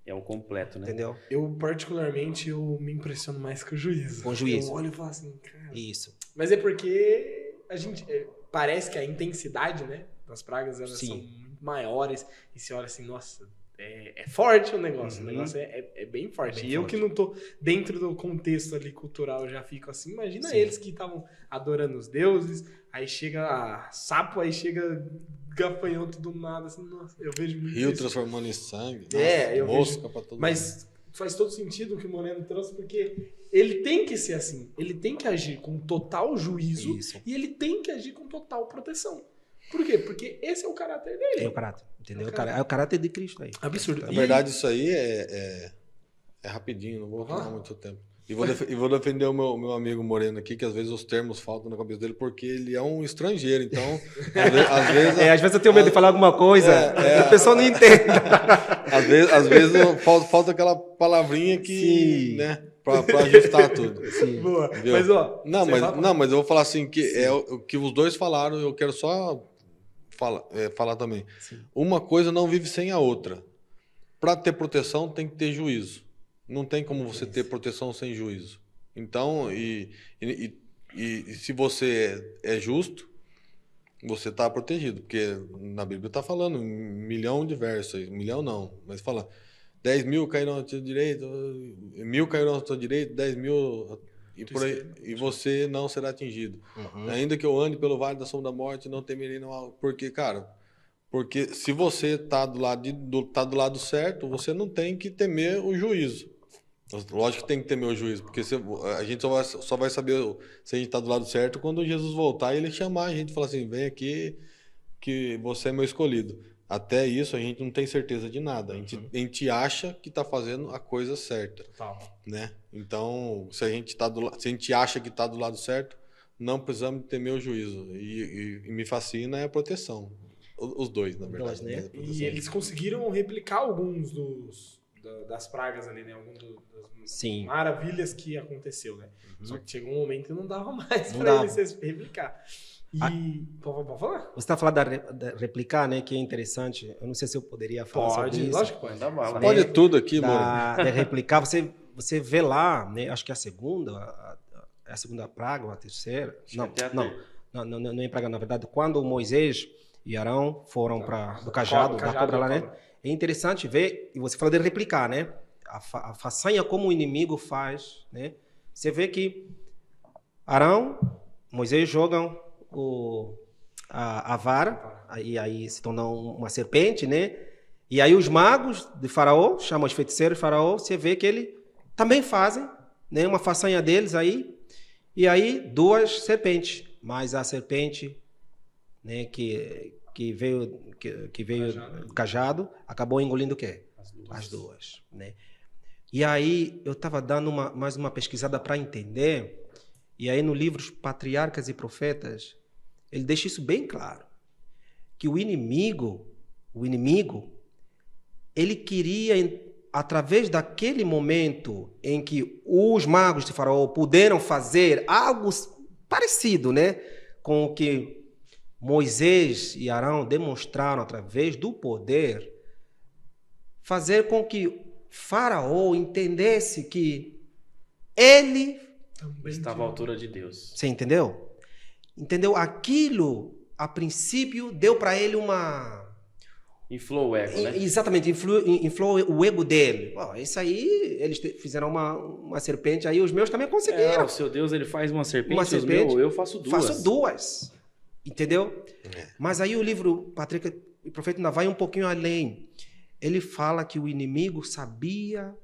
Speaker 3: é um completo, né?
Speaker 4: Entendeu?
Speaker 1: Eu, particularmente, me impressiono mais com o juízo.
Speaker 4: Com o juízo.
Speaker 1: Eu olho e falo assim, cara...
Speaker 4: Isso.
Speaker 1: Mas é porque a gente... parece que a intensidade, né, das pragas, elas
Speaker 4: Sim.
Speaker 1: são muito maiores. E você olha assim, nossa... É forte o negócio.
Speaker 4: Uhum.
Speaker 1: O negócio é bem forte.
Speaker 4: É bem
Speaker 1: e eu
Speaker 4: forte.
Speaker 1: que não tô dentro do contexto ali cultural, já fico assim. Imagina
Speaker 4: Sim.
Speaker 1: eles que estavam adorando os deuses, aí chega sapo, aí chega gafanhoto do nada, assim, nossa, eu vejo muito
Speaker 2: Rio
Speaker 1: isso.
Speaker 2: transformando em sangue.
Speaker 1: Eu
Speaker 2: mosca
Speaker 1: vejo.
Speaker 2: pra todo mundo.
Speaker 1: Mas faz todo sentido o que o Moreno trouxe, porque ele tem que ser assim. Ele tem que agir com total juízo
Speaker 4: Isso.
Speaker 1: e ele tem que agir com total proteção. Por quê? Porque esse é o caráter dele.
Speaker 4: É o caráter, entendeu? É o caráter de Cristo aí.
Speaker 1: Absurdo.
Speaker 2: Na verdade, isso aí é rapidinho, não vou falar muito tempo. E vou defender o meu amigo Moreno aqui, que às vezes os termos faltam na cabeça dele, porque ele é um estrangeiro, então, às vezes
Speaker 4: eu tenho medo de falar alguma coisa, a pessoa não entende.
Speaker 2: às vezes falta aquela palavrinha que, né, pra ajustar tudo.
Speaker 4: Sim.
Speaker 1: Boa.
Speaker 2: Viu?
Speaker 1: Mas, ó...
Speaker 2: Mas eu vou falar assim, que é o que os dois falaram, eu quero só falar também.
Speaker 4: Sim.
Speaker 2: Uma coisa não vive sem a outra. Para ter proteção, tem que ter juízo. Não tem como você ter proteção sem juízo. Então, e se você é justo, você está protegido. Porque na Bíblia está falando 1 milhão de versos. 1 milhão não, mas fala 10 mil cairão à sua direita, 1.000 cairão à sua direita, 10 mil... E você não será atingido.
Speaker 4: Uhum.
Speaker 2: Ainda que eu ande pelo vale da sombra da morte, não temerei não. Porque, cara, se você tá do lado certo, você não tem que temer o juízo. Lógico que tem que temer o juízo, porque a gente só vai saber se a gente está do lado certo quando Jesus voltar e ele chamar a gente e falar assim, vem aqui que você é meu escolhido. Até isso a gente não tem certeza de nada. A gente acha que está fazendo a coisa certa.
Speaker 1: Total.
Speaker 2: Né? Então, se a gente acha que está do lado certo, não precisamos temer o juízo. E me fascina é a proteção. Os dois, na verdade.
Speaker 4: Né?
Speaker 1: E eles conseguiram replicar alguns das pragas ali, né? Algumas das maravilhas que aconteceu, né? Só que chegou um momento que não dava mais para eles replicar. Pode falar?
Speaker 4: Você está falando da replicar, né? Que é interessante. Eu não sei se eu poderia falar sobre isso.
Speaker 1: Lógico que pode.
Speaker 3: Dá bala.
Speaker 2: Pode tudo aqui,
Speaker 4: mano. De replicar, você vê lá, né? Acho que a segunda praga ou a terceira. Não é praga, na verdade. Quando Moisés e Arão foram para do cajado, da cobra lá, né? É interessante ver, e você fala de replicar, né? A façanha como o inimigo faz, né? Você vê que Arão, Moisés jogam a vara, aí se torna uma serpente, né? E aí os magos de Faraó, chamam os feiticeiros de Faraó, você vê que ele também fazem, né, uma façanha deles aí, e aí 2 serpentes, mas a serpente, né, que veio cajado, acabou engolindo o quê? As duas, né? E aí eu estava dando mais uma pesquisada para entender, e aí no livro Patriarcas e Profetas, ele deixa isso bem claro, que o inimigo, ele queria, através daquele momento em que os magos de Faraó puderam fazer algo parecido, né, com o que Moisés e Arão demonstraram através do poder, fazer com que Faraó entendesse que ele
Speaker 3: Estava à altura de Deus.
Speaker 4: Você entendeu? Entendeu? Aquilo, a princípio, deu para ele uma...
Speaker 3: Inflou o ego, né?
Speaker 4: Exatamente, inflou o ego dele. Isso aí, eles fizeram uma serpente, aí os meus também conseguiram.
Speaker 3: O seu Deus, ele faz uma serpente,
Speaker 4: Uma serpente,
Speaker 3: eu faço duas.
Speaker 4: Faço duas. Entendeu? Mas aí o livro Patriarca e Profeta ainda vai um pouquinho além. Ele fala que o inimigo sabia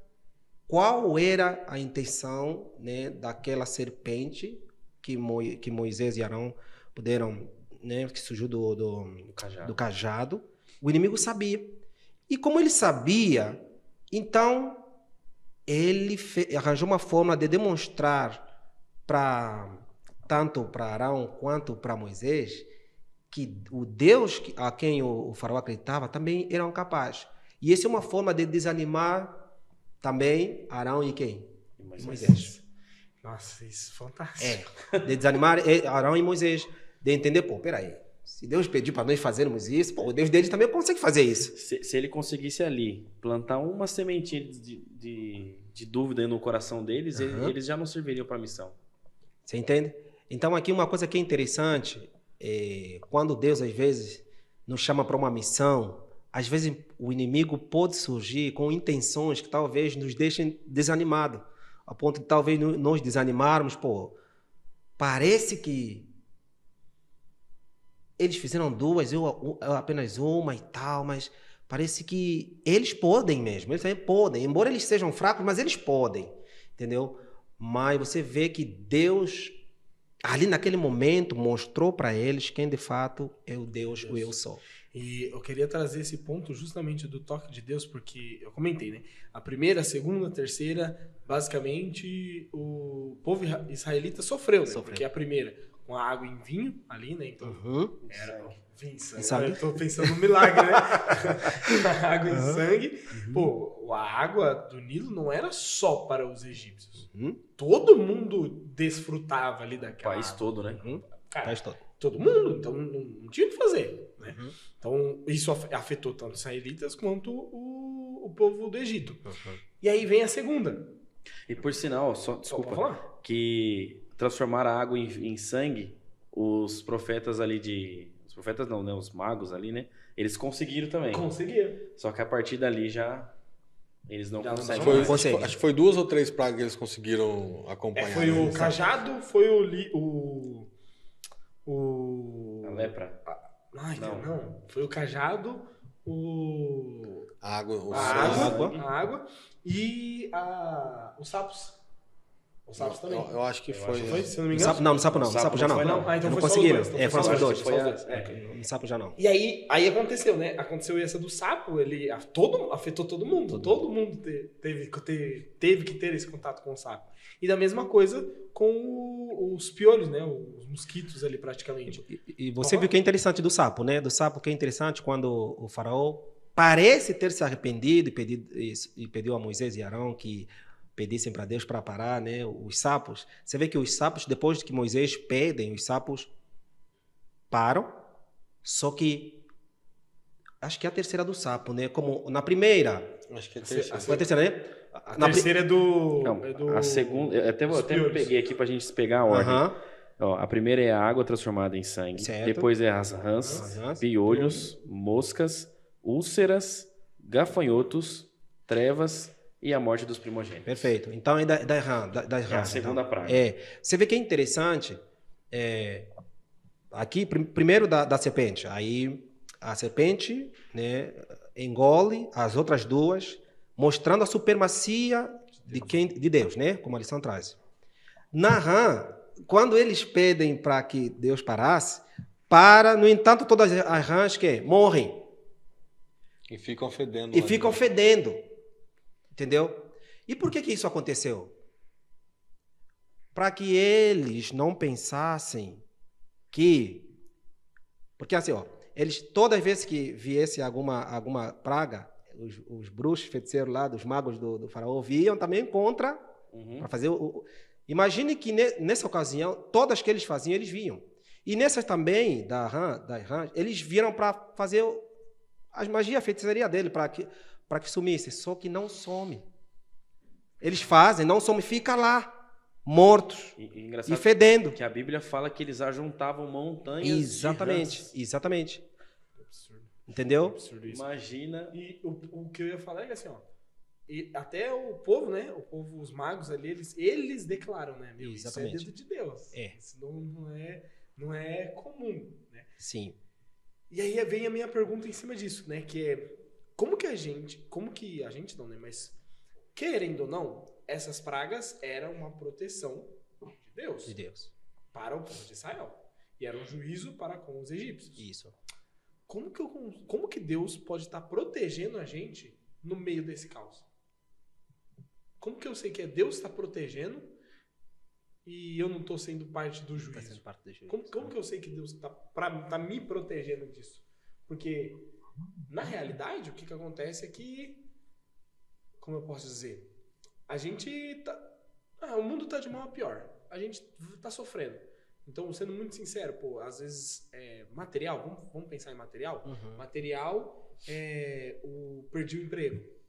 Speaker 4: qual era a intenção, né, daquela serpente que Moisés e Arão puderam, né, que surgiu do cajado. O inimigo sabia. E como ele sabia, então ele arranjou uma forma de demonstrar tanto para Arão quanto para Moisés que o Deus a quem o faraó acreditava também era capaz. E essa é uma forma de desanimar também Arão e quem? Moisés.
Speaker 1: Nossa, isso é fantástico.
Speaker 4: De desanimar Arão e Moisés. De entender, peraí. Se Deus pediu para nós fazermos isso, o Deus deles também consegue fazer isso.
Speaker 3: Se ele conseguisse ali plantar uma sementinha de dúvida no coração deles, eles já não serviriam para a missão.
Speaker 4: Você entende? Então, aqui uma coisa que é interessante, quando Deus, às vezes, nos chama para uma missão, às vezes o inimigo pode surgir com intenções que talvez nos deixem desanimados, a ponto de talvez nós desanimarmos, parece que eles fizeram duas, eu apenas uma e tal, mas parece que eles podem mesmo, eles também podem, embora eles sejam fracos, mas eles podem, entendeu? Mas você vê que Deus, ali naquele momento, mostrou para eles quem de fato é o Deus, o eu sou.
Speaker 1: E eu queria trazer esse ponto justamente do toque de Deus, porque eu comentei, né? A primeira, a segunda, a terceira, basicamente o povo israelita sofreu, né? Porque a primeira, com a água em vinho ali, né? Então, era vinho e sangue. Eu tô pensando no milagre, né? A água em sangue. A água do Nilo não era só para os egípcios. Todo mundo desfrutava ali daquela
Speaker 3: país
Speaker 1: água.
Speaker 3: Todo, né?
Speaker 1: Cara,
Speaker 4: País todo.
Speaker 1: Todo mundo, então não tinha o que fazer, né? Então isso afetou tanto os israelitas quanto o povo do Egito. E aí vem a segunda.
Speaker 3: E por sinal, desculpa, que transformar a água em sangue, os profetas ali os profetas não, né? Os magos ali, né? Eles conseguiram também.
Speaker 1: Conseguiram.
Speaker 3: Só que a partir dali eles não conseguem.
Speaker 2: Acho que foi 2 ou 3 pragas que eles conseguiram acompanhar.
Speaker 1: Foi o cajado, foi
Speaker 3: a lepra.
Speaker 1: Não. Foi o cajado,
Speaker 2: a
Speaker 1: água e os sapos. Os sapos também.
Speaker 2: Eu acho que foi.
Speaker 1: Se não me engano.
Speaker 4: No sapo não. No sapo já não.
Speaker 1: Então
Speaker 4: não
Speaker 1: foi
Speaker 4: conseguiram.
Speaker 1: Só
Speaker 4: Foram só os dois.
Speaker 1: No
Speaker 4: sapo já não.
Speaker 1: E aí aconteceu, né? Aconteceu essa do sapo, ele afetou todo mundo. Todo mundo teve que ter esse contato com o sapo. E da mesma coisa com os piolhos, né? Os mosquitos ali praticamente.
Speaker 4: E você viu que é interessante do sapo, né? Do sapo que é interessante quando o faraó parece ter se arrependido e pediu a Moisés e Arão que pedissem para Deus para parar, né, os sapos. Você vê que os sapos, depois que Moisés pedem, os sapos param, só que acho que é a terceira do sapo, né? Como na primeira.
Speaker 2: Acho que é a terceira.
Speaker 4: Foi a terceira, né?
Speaker 1: A terceira é do...
Speaker 3: A segunda... Eu até peguei aqui pra gente pegar a ordem. Ó, a primeira é a água transformada em sangue.
Speaker 4: Certo.
Speaker 3: Depois é as rãs, piolhos, moscas, úlceras, gafanhotos, trevas e a morte dos primogênitos.
Speaker 4: Perfeito. Então é das rãs.
Speaker 3: É a segunda praga.
Speaker 4: Você vê que é interessante... aqui, primeiro da serpente. Aí a serpente, né, engole as outras duas, mostrando a supremacia de Deus, né? Como a lição traz. Naamã, quando eles pedem para que Deus parasse, no entanto, todas as rãs que morrem.
Speaker 2: E ficam fedendo.
Speaker 4: E ficam fedendo. Entendeu? E por que isso aconteceu? Para que eles não pensassem que... Porque assim, ó, eles, todas as vezes que viesse alguma praga, os bruxos, feiticeiros lá, dos magos do faraó, vinham também contra, para fazer Imagine que nessa ocasião, todas que eles faziam, eles viam. E nessas também, das rãs, eles viram para fazer as magias, a feitiçaria dele, para que sumisse. Só que não some. Eles fazem, não some, fica lá, mortos e fedendo.
Speaker 3: Que a Bíblia fala que eles ajuntavam montanhas
Speaker 4: exatamente,
Speaker 3: de rãs.
Speaker 4: Exatamente.
Speaker 1: Absurdo.
Speaker 4: Entendeu?
Speaker 1: Absurdo isso.
Speaker 3: Imagina.
Speaker 1: E o que eu ia falar é assim, ó. E até o povo, né? O povo, os magos ali, eles declaram, né? Meu,
Speaker 4: exatamente.
Speaker 1: Isso é dedo de Deus. Isso não é comum, né?
Speaker 4: Sim.
Speaker 1: E aí vem a minha pergunta em cima disso, né? Que é, como que a gente não, né? Mas, querendo ou não, essas pragas eram uma proteção de Deus.
Speaker 4: De Deus.
Speaker 1: Para o povo de Israel. E era um juízo para com os egípcios.
Speaker 4: Isso.
Speaker 1: Como que Deus pode estar protegendo a gente no meio desse caos? Como que eu sei que é Deus que está protegendo e eu não estou sendo parte do juízo?
Speaker 4: Tá sendo parte do juízo.
Speaker 1: Como que eu sei que Deus está me protegendo disso? Porque, na realidade, o que acontece é que, como eu posso dizer, a gente o mundo está de mal a pior. A gente está sofrendo. Então, sendo muito sincero, às vezes, material, vamos pensar em material?
Speaker 4: Uhum.
Speaker 1: Material, perdi o emprego.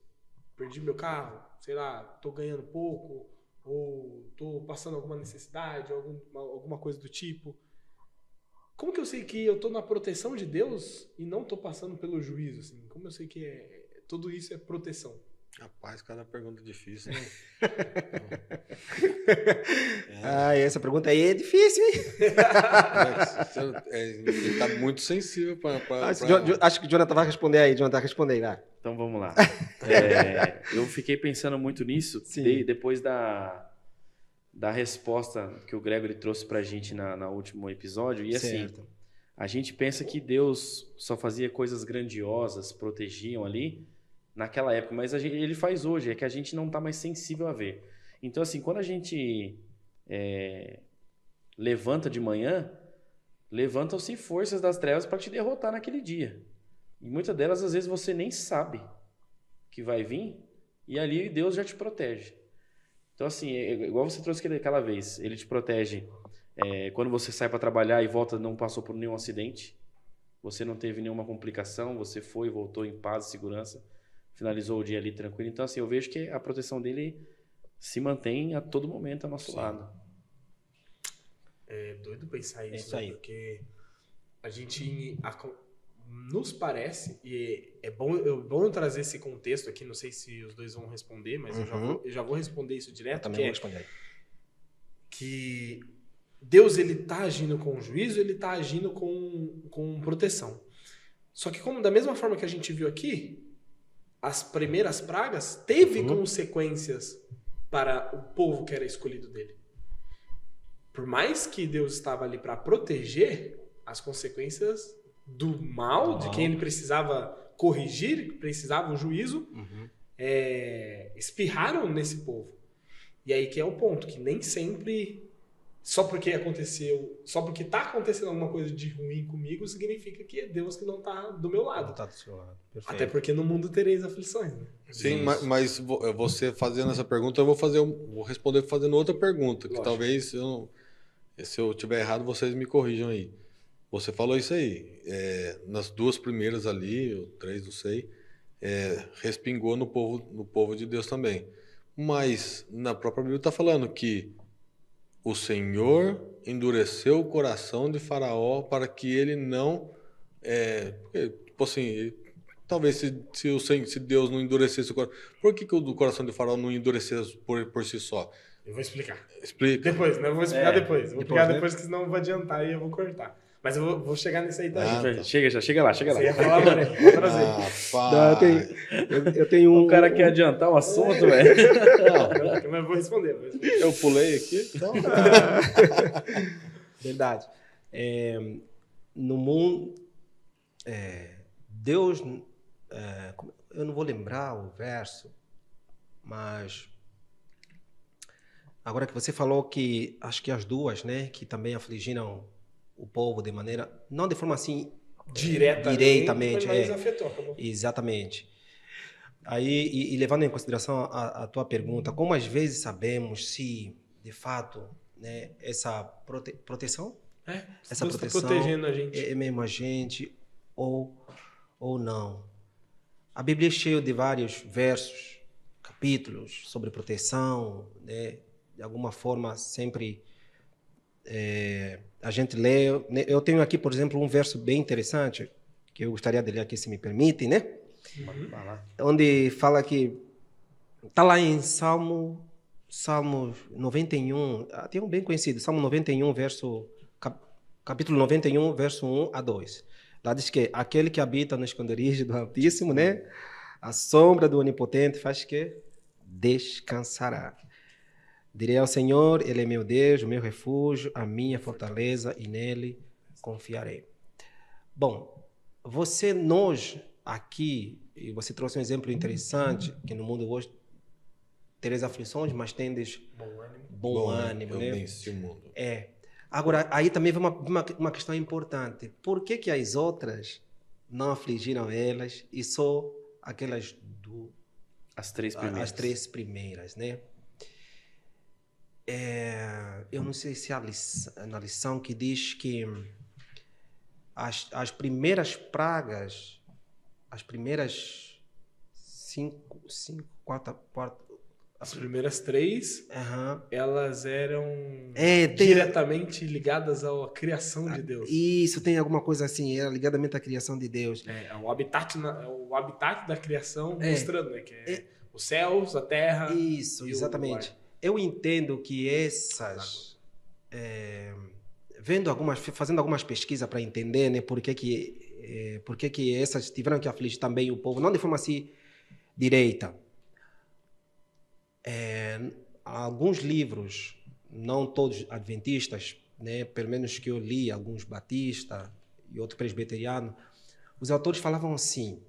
Speaker 1: Perdi meu carro, sei lá, tô ganhando pouco, ou tô passando alguma necessidade, alguma coisa do tipo. Como que eu sei que eu tô na proteção de Deus e não tô passando pelo juízo, assim? Como eu sei que tudo isso é proteção?
Speaker 2: Rapaz, cada pergunta difícil, né?
Speaker 4: Essa pergunta aí é difícil, hein?
Speaker 2: Ele tá muito sensível para...
Speaker 4: Acho que o Jonathan vai responder aí. Vai.
Speaker 3: Então vamos lá. Eu fiquei pensando muito nisso depois da resposta que o Gregory trouxe pra gente na último episódio. E assim, a gente pensa que Deus só fazia coisas grandiosas, protegiam ali naquela época, mas ele faz hoje, é que a gente não tá mais sensível a ver. Então assim, quando a gente levanta de manhã, levantam-se forças das trevas para te derrotar naquele dia. E muitas delas, às vezes, você nem sabe que vai vir, e ali Deus já te protege. Então, assim, igual você trouxe aquela vez, ele te protege quando você sai para trabalhar e volta, não passou por nenhum acidente, você não teve nenhuma complicação, você foi e voltou em paz e segurança, finalizou o dia ali tranquilo. Então, assim, eu vejo que a proteção dele se mantém a todo momento ao nosso lado.
Speaker 1: É doido pensar isso,
Speaker 4: isso aí.
Speaker 1: Né? Porque a gente... Nos parece, e é bom eu trazer esse contexto aqui, não sei se os dois vão responder, mas eu já vou responder isso direto.
Speaker 4: Eu também vou responder.
Speaker 1: Que Deus, ele tá agindo com juízo, ele tá agindo com proteção. Só que como da mesma forma que a gente viu aqui, as primeiras pragas teve consequências para o povo que era escolhido dele. Por mais que Deus estava ali para proteger, as consequências do mal, de quem ele precisava corrigir, precisava um juízo, espirraram nesse povo. E aí que é o ponto, que nem sempre, só porque tá acontecendo alguma coisa de ruim comigo, significa que é Deus que não tá do meu lado.
Speaker 4: Não tá do seu lado. Perfeito.
Speaker 1: Até porque no mundo tereis aflições, né?
Speaker 2: Sim, mas você fazendo essa pergunta, eu vou responder fazendo outra pergunta, que talvez se eu tiver errado, vocês me corrijam aí. Você falou isso aí, nas duas primeiras ali, ou três, não sei, respingou no povo de Deus também. Mas na própria Bíblia está falando que o Senhor endureceu o coração de Faraó para que ele não... tipo assim, talvez se Deus não endurecesse o coração... Por que o coração de Faraó não endurecesse por si só?
Speaker 1: Eu vou explicar.
Speaker 2: Explica.
Speaker 1: Depois, né? Eu vou explicar depois. Vou explicar depois, que senão não vai adiantar e eu vou cortar. Mas eu vou chegar nisso aí também.
Speaker 2: Tá.
Speaker 3: Chega lá.
Speaker 1: Você ia falar, mano, vou trazer.
Speaker 4: Eu tenho um...
Speaker 3: O cara quer adiantar o assunto, velho.
Speaker 1: Mas eu vou responder.
Speaker 2: Eu pulei aqui, então.
Speaker 4: Verdade. No mundo, Deus, eu não vou lembrar o verso, mas agora que você falou que, acho que as duas, né, que também afligiram o povo de maneira, não de forma assim diretamente,
Speaker 1: mas afetou, acabou.
Speaker 4: Exatamente. Aí, e levando em consideração a tua pergunta, como às vezes sabemos se, de fato, né, essa proteção, essa
Speaker 1: Deus
Speaker 4: proteção
Speaker 1: tá protegendo a gente.
Speaker 4: é mesmo a gente ou não. A Bíblia é cheia de vários versos, capítulos sobre proteção, né? De alguma forma sempre a gente lê. Eu tenho aqui, por exemplo, um verso bem interessante que eu gostaria de ler aqui, se me permitem, né? Onde fala que está lá em Salmo 91, tem um bem conhecido, Salmo 91, capítulo 91, verso 1 a 2. Lá diz que aquele que habita no esconderijo do Altíssimo, né? A sombra do Onipotente faz que descansará. Direi ao Senhor, Ele é meu Deus, o meu refúgio, a minha fortaleza, e nele confiarei. Bom, nós aqui, e você trouxe um exemplo interessante, que no mundo hoje tereis aflições, mas tendes bom ânimo, né?
Speaker 2: Eu venci o mundo.
Speaker 4: Agora, aí também vem uma questão importante. Por que as outras não afligiram elas e só aquelas
Speaker 3: As três primeiras,
Speaker 4: né? Eu não sei se na lição que diz que as primeiras pragas, as primeiras
Speaker 1: As primeiras 3, elas eram diretamente ligadas à criação de Deus.
Speaker 4: Isso, tem alguma coisa assim, era ligadamente à criação de Deus.
Speaker 1: O habitat da criação mostrando, né? Que é os céus, a terra.
Speaker 4: Isso, exatamente. Eu entendo que fazendo algumas pesquisas para entender, né, por que essas tiveram que afligir também o povo, não de forma assim direita. Alguns livros, não todos adventistas, né, pelo menos que eu li, alguns batistas e outros presbiterianos, os autores falavam assim: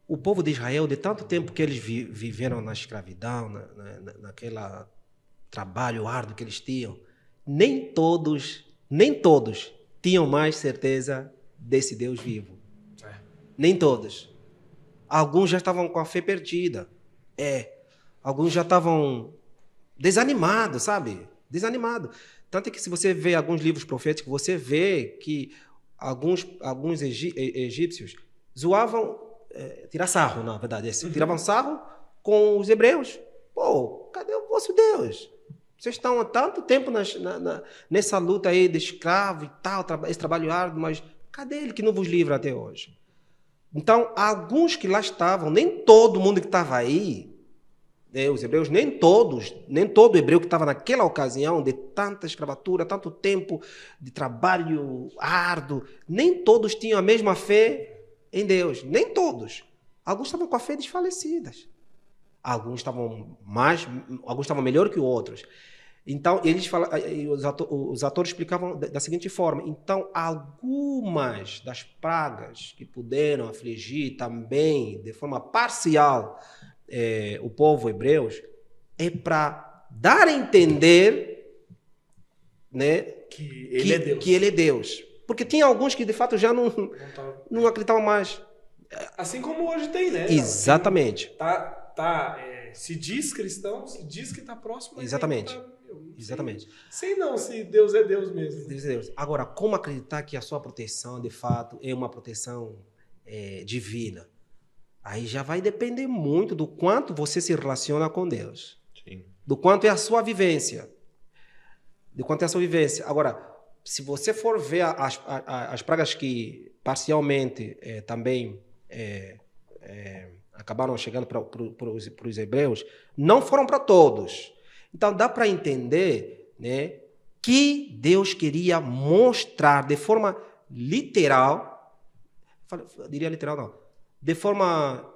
Speaker 4: o povo de Israel, de tanto tempo que eles viveram na escravidão, naquele trabalho árduo que eles tinham, nem todos tinham mais certeza desse Deus vivo. Nem todos. Alguns já estavam com a fé perdida. Alguns já estavam desanimados, sabe? Desanimados. Tanto é que se você vê alguns livros proféticos, você vê que alguns egípcios zoavam, tirar sarro, na verdade. Tiravam sarro com os hebreus. Pô, cadê o vosso Deus? Vocês estão há tanto tempo nessa luta aí de escravo e tal, esse trabalho árduo, mas cadê ele que não vos livra até hoje? Então, alguns que lá estavam, nem todo mundo que estava aí, né, os hebreus, nem todo hebreu que estava naquela ocasião de tanta escravatura, tanto tempo de trabalho árduo, nem todos tinham a mesma fé em Deus, nem todos. Alguns estavam com a fé desfalecida. Alguns estavam melhor que outros. Então, os atores explicavam da seguinte forma: então, algumas das pragas que puderam afligir também, de forma parcial, o povo hebreu, é para dar a entender, né, que ele é Deus. Porque tinha alguns que, de fato, já não acreditavam mais.
Speaker 1: Assim como hoje tem, né?
Speaker 4: Exatamente.
Speaker 1: Se diz cristão, se diz que está próximo.
Speaker 4: Exatamente. Exatamente.
Speaker 1: Sei não se Deus é Deus mesmo.
Speaker 4: Deus é Deus. Agora, como acreditar que a sua proteção, de fato, é uma proteção divina? Aí já vai depender muito do quanto você se relaciona com Deus.
Speaker 2: Sim.
Speaker 4: Do quanto é a sua vivência. Agora, se você for ver as pragas que parcialmente também acabaram chegando para os hebreus, não foram para todos. Então, dá para entender, né, que Deus queria mostrar de forma literal, eu diria literal não, de forma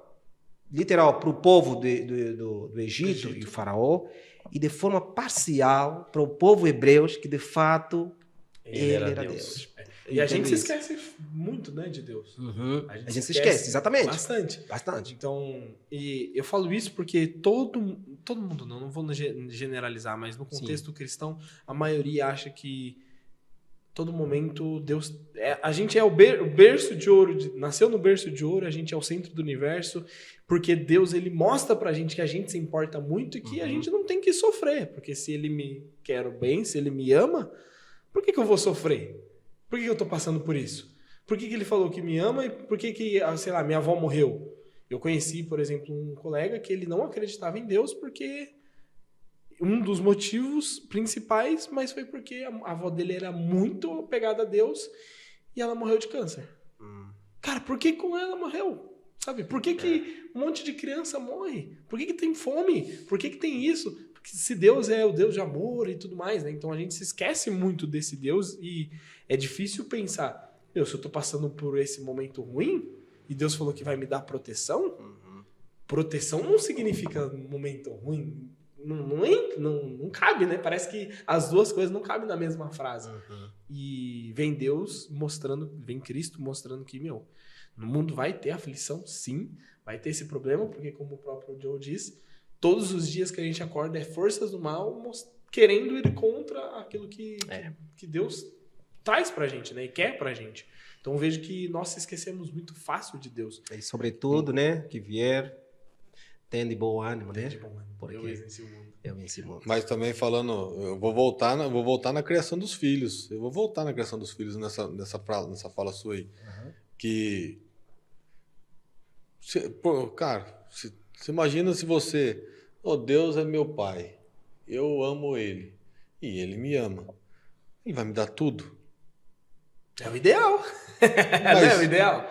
Speaker 4: literal para o povo do Egito e o faraó, e de forma parcial para o povo hebreu, que de fato ele era Deus.
Speaker 1: E a gente se
Speaker 4: isso.
Speaker 1: esquece muito, né, de Deus.
Speaker 4: Uhum. A gente se esquece, exatamente.
Speaker 1: Bastante. Então, e eu falo isso porque todo mundo, não vou generalizar, mas no contexto cristão, a maioria acha que todo momento Deus... a gente é o berço de ouro, nasceu no berço de ouro, a gente é o centro do universo, porque Deus, ele mostra pra gente que a gente se importa muito e que a gente não tem que sofrer, porque se ele me quer o bem, se ele me ama, por que eu vou sofrer? Por que eu tô passando por isso? Por que ele falou que me ama e por que, sei lá, minha avó morreu? Eu conheci, por exemplo, um colega que ele não acreditava em Deus porque um dos motivos principais, mas foi porque a avó dele era muito apegada a Deus e ela morreu de câncer. Cara, por que com ela morreu? Sabe? Por que um monte de criança morre? Por que tem fome? Por que tem isso? Porque se Deus é o Deus de amor e tudo mais, né? Então a gente se esquece muito desse Deus e é difícil pensar, se eu tô passando por esse momento ruim e Deus falou que vai me dar proteção, proteção não significa momento ruim. Não cabe, né? Parece que as duas coisas não cabem na mesma frase. E vem Deus mostrando, vem Cristo mostrando que, no mundo vai ter aflição, sim, vai ter esse problema, porque como o próprio Joe diz, todos os dias que a gente acorda é forças do mal querendo ir contra aquilo que Deus traz pra gente, né? E quer pra gente. Então eu vejo que nós se esquecemos muito fácil de Deus.
Speaker 4: E sobretudo, né, que vier, tem de bom ânimo, né?
Speaker 1: Tem de bom ânimo.
Speaker 4: Porque
Speaker 1: eu venci o mundo.
Speaker 4: Eu venci o mundo.
Speaker 2: Mas também falando, eu vou voltar na criação dos filhos. Eu vou voltar na criação dos filhos nessa fala sua aí. Que, cara, você imagina se você, Deus é meu pai, eu amo ele e ele me ama. Ele vai me dar tudo.
Speaker 1: É o ideal. Não é o ideal?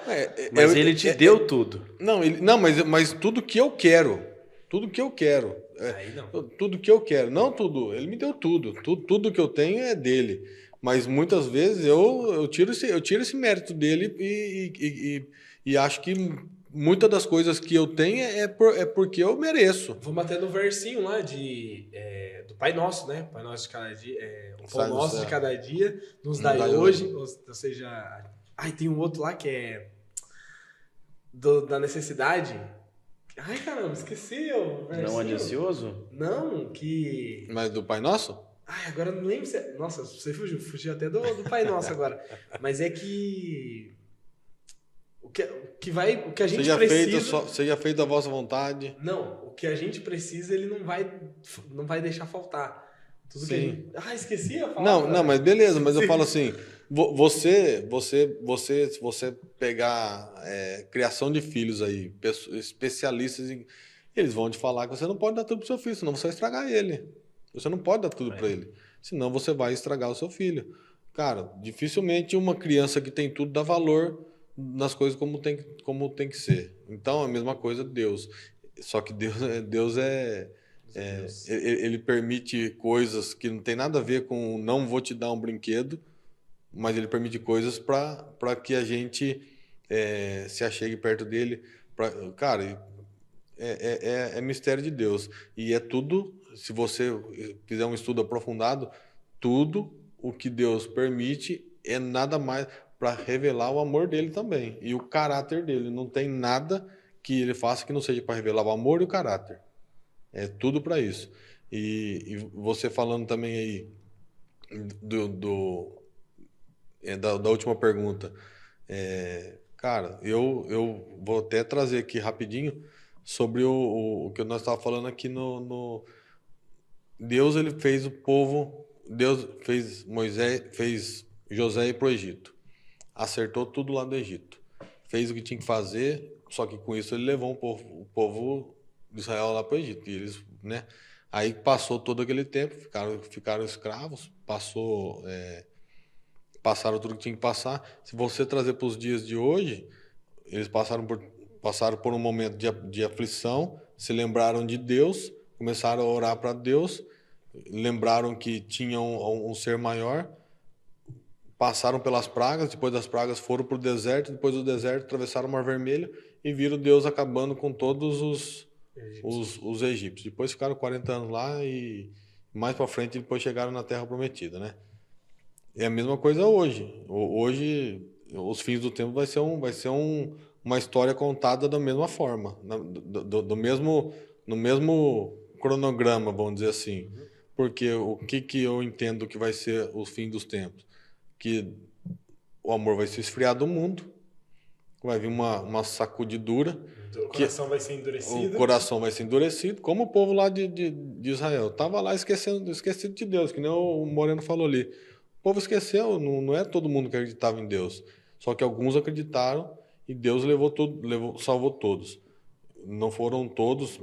Speaker 3: Mas ele te deu tudo.
Speaker 2: Não, mas tudo que eu quero. Tudo que eu quero.
Speaker 1: Aí não.
Speaker 2: Tudo que eu quero. Não tudo. Ele me deu tudo. Tudo que eu tenho é dele. Mas muitas vezes eu tiro esse mérito dele e acho que muitas das coisas que eu tenho é porque eu mereço.
Speaker 1: Vamos até no versinho lá do Pai Nosso, né? Pai Nosso de cada dia, o pão nosso de cada dia nos dai hoje. Ou seja, tem um outro lá que é da necessidade. Ai, caramba, esqueci o versinho.
Speaker 3: Não ande ansioso?
Speaker 1: Não, que...
Speaker 2: Mas do Pai Nosso?
Speaker 1: Agora não lembro se... Nossa, você fugiu até do Pai Nosso agora. Mas é que... O que a gente precisa...
Speaker 2: Seja feito a vossa vontade.
Speaker 1: Não, o que a gente precisa, ele não vai deixar faltar. Tudo
Speaker 2: Sim.
Speaker 1: que a gente... esqueci a palavra.
Speaker 2: Não, mas beleza, mas eu falo assim, você pegar criação de filhos aí, especialistas, eles vão te falar que você não pode dar tudo pro seu filho, senão você vai estragar ele. Você não pode dar tudo para ele, senão você vai estragar o seu filho. Cara, dificilmente uma criança que tem tudo dá valor nas coisas como tem que ser. Então, a mesma coisa Deus. Só que Deus ele permite coisas que não tem nada a ver com não vou te dar um brinquedo, mas ele permite coisas para que a gente se achegue perto dele. Cara, é mistério de Deus. E é tudo, se você fizer um estudo aprofundado, tudo o que Deus permite é nada mais para revelar o amor dele também e o caráter dele. Não tem nada que ele faça que não seja para revelar o amor e o caráter. É tudo para isso. E você falando também aí da última pergunta, cara, eu vou até trazer aqui rapidinho sobre o que nós estávamos falando aqui no Deus, ele fez o povo, Deus fez José ir para o Egito. Acertou tudo lá do Egito. Fez o que tinha que fazer, só que com isso ele levou o povo de Israel lá para o Egito. E eles, né? Aí passou todo aquele tempo, ficaram escravos, passaram tudo que tinha que passar. Se você trazer para os dias de hoje, eles passaram por um momento de aflição, se lembraram de Deus, começaram a orar para Deus, lembraram que tinham um ser maior, passaram pelas pragas, depois das pragas foram para o deserto, depois do deserto atravessaram o Mar Vermelho e viram Deus acabando com todos os egípcios. Depois ficaram 40 anos lá e mais para frente depois chegaram na Terra Prometida, né? É a mesma coisa hoje. Hoje, os fins do tempo vai ser uma história contada da mesma forma, no mesmo cronograma, vamos dizer assim. Porque o que eu entendo que vai ser o fim dos tempos? Que o amor vai se esfriar do mundo, vai vir uma sacudidura.
Speaker 1: O coração vai ser endurecido.
Speaker 2: O coração vai ser endurecido, como o povo lá de Israel. Estava lá esquecido de Deus, que nem o Moreno falou ali. O povo esqueceu, não é todo mundo que acreditava em Deus. Só que alguns acreditaram e Deus salvou todos. Não foram todos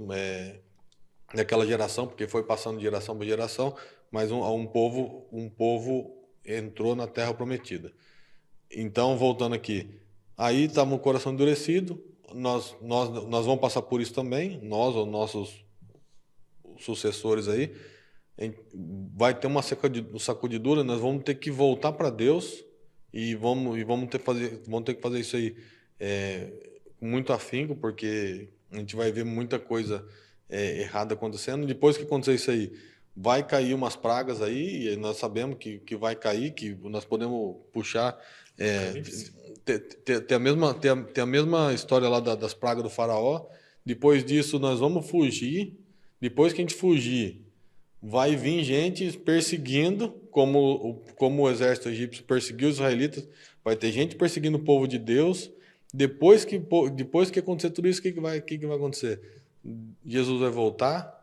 Speaker 2: daquela geração, porque foi passando de geração para geração, mas um povo entrou na Terra Prometida. Então, voltando aqui, aí estava o coração endurecido, nós vamos passar por isso também, nós ou nossos sucessores aí, vai ter uma sacudidura, nós vamos ter que voltar para Deus e vamos ter que fazer isso aí com muito afinco, porque a gente vai ver muita coisa errada acontecendo. Depois que acontecer isso aí, vai cair umas pragas aí, e nós sabemos que vai cair, que nós podemos puxar. Tem a mesma história lá das pragas do faraó. Depois disso, nós vamos fugir. Depois que a gente fugir, vai vir gente perseguindo, como o exército egípcio perseguiu os israelitas. Vai ter gente perseguindo o povo de Deus. Depois que acontecer tudo isso, o que vai acontecer? Jesus vai voltar.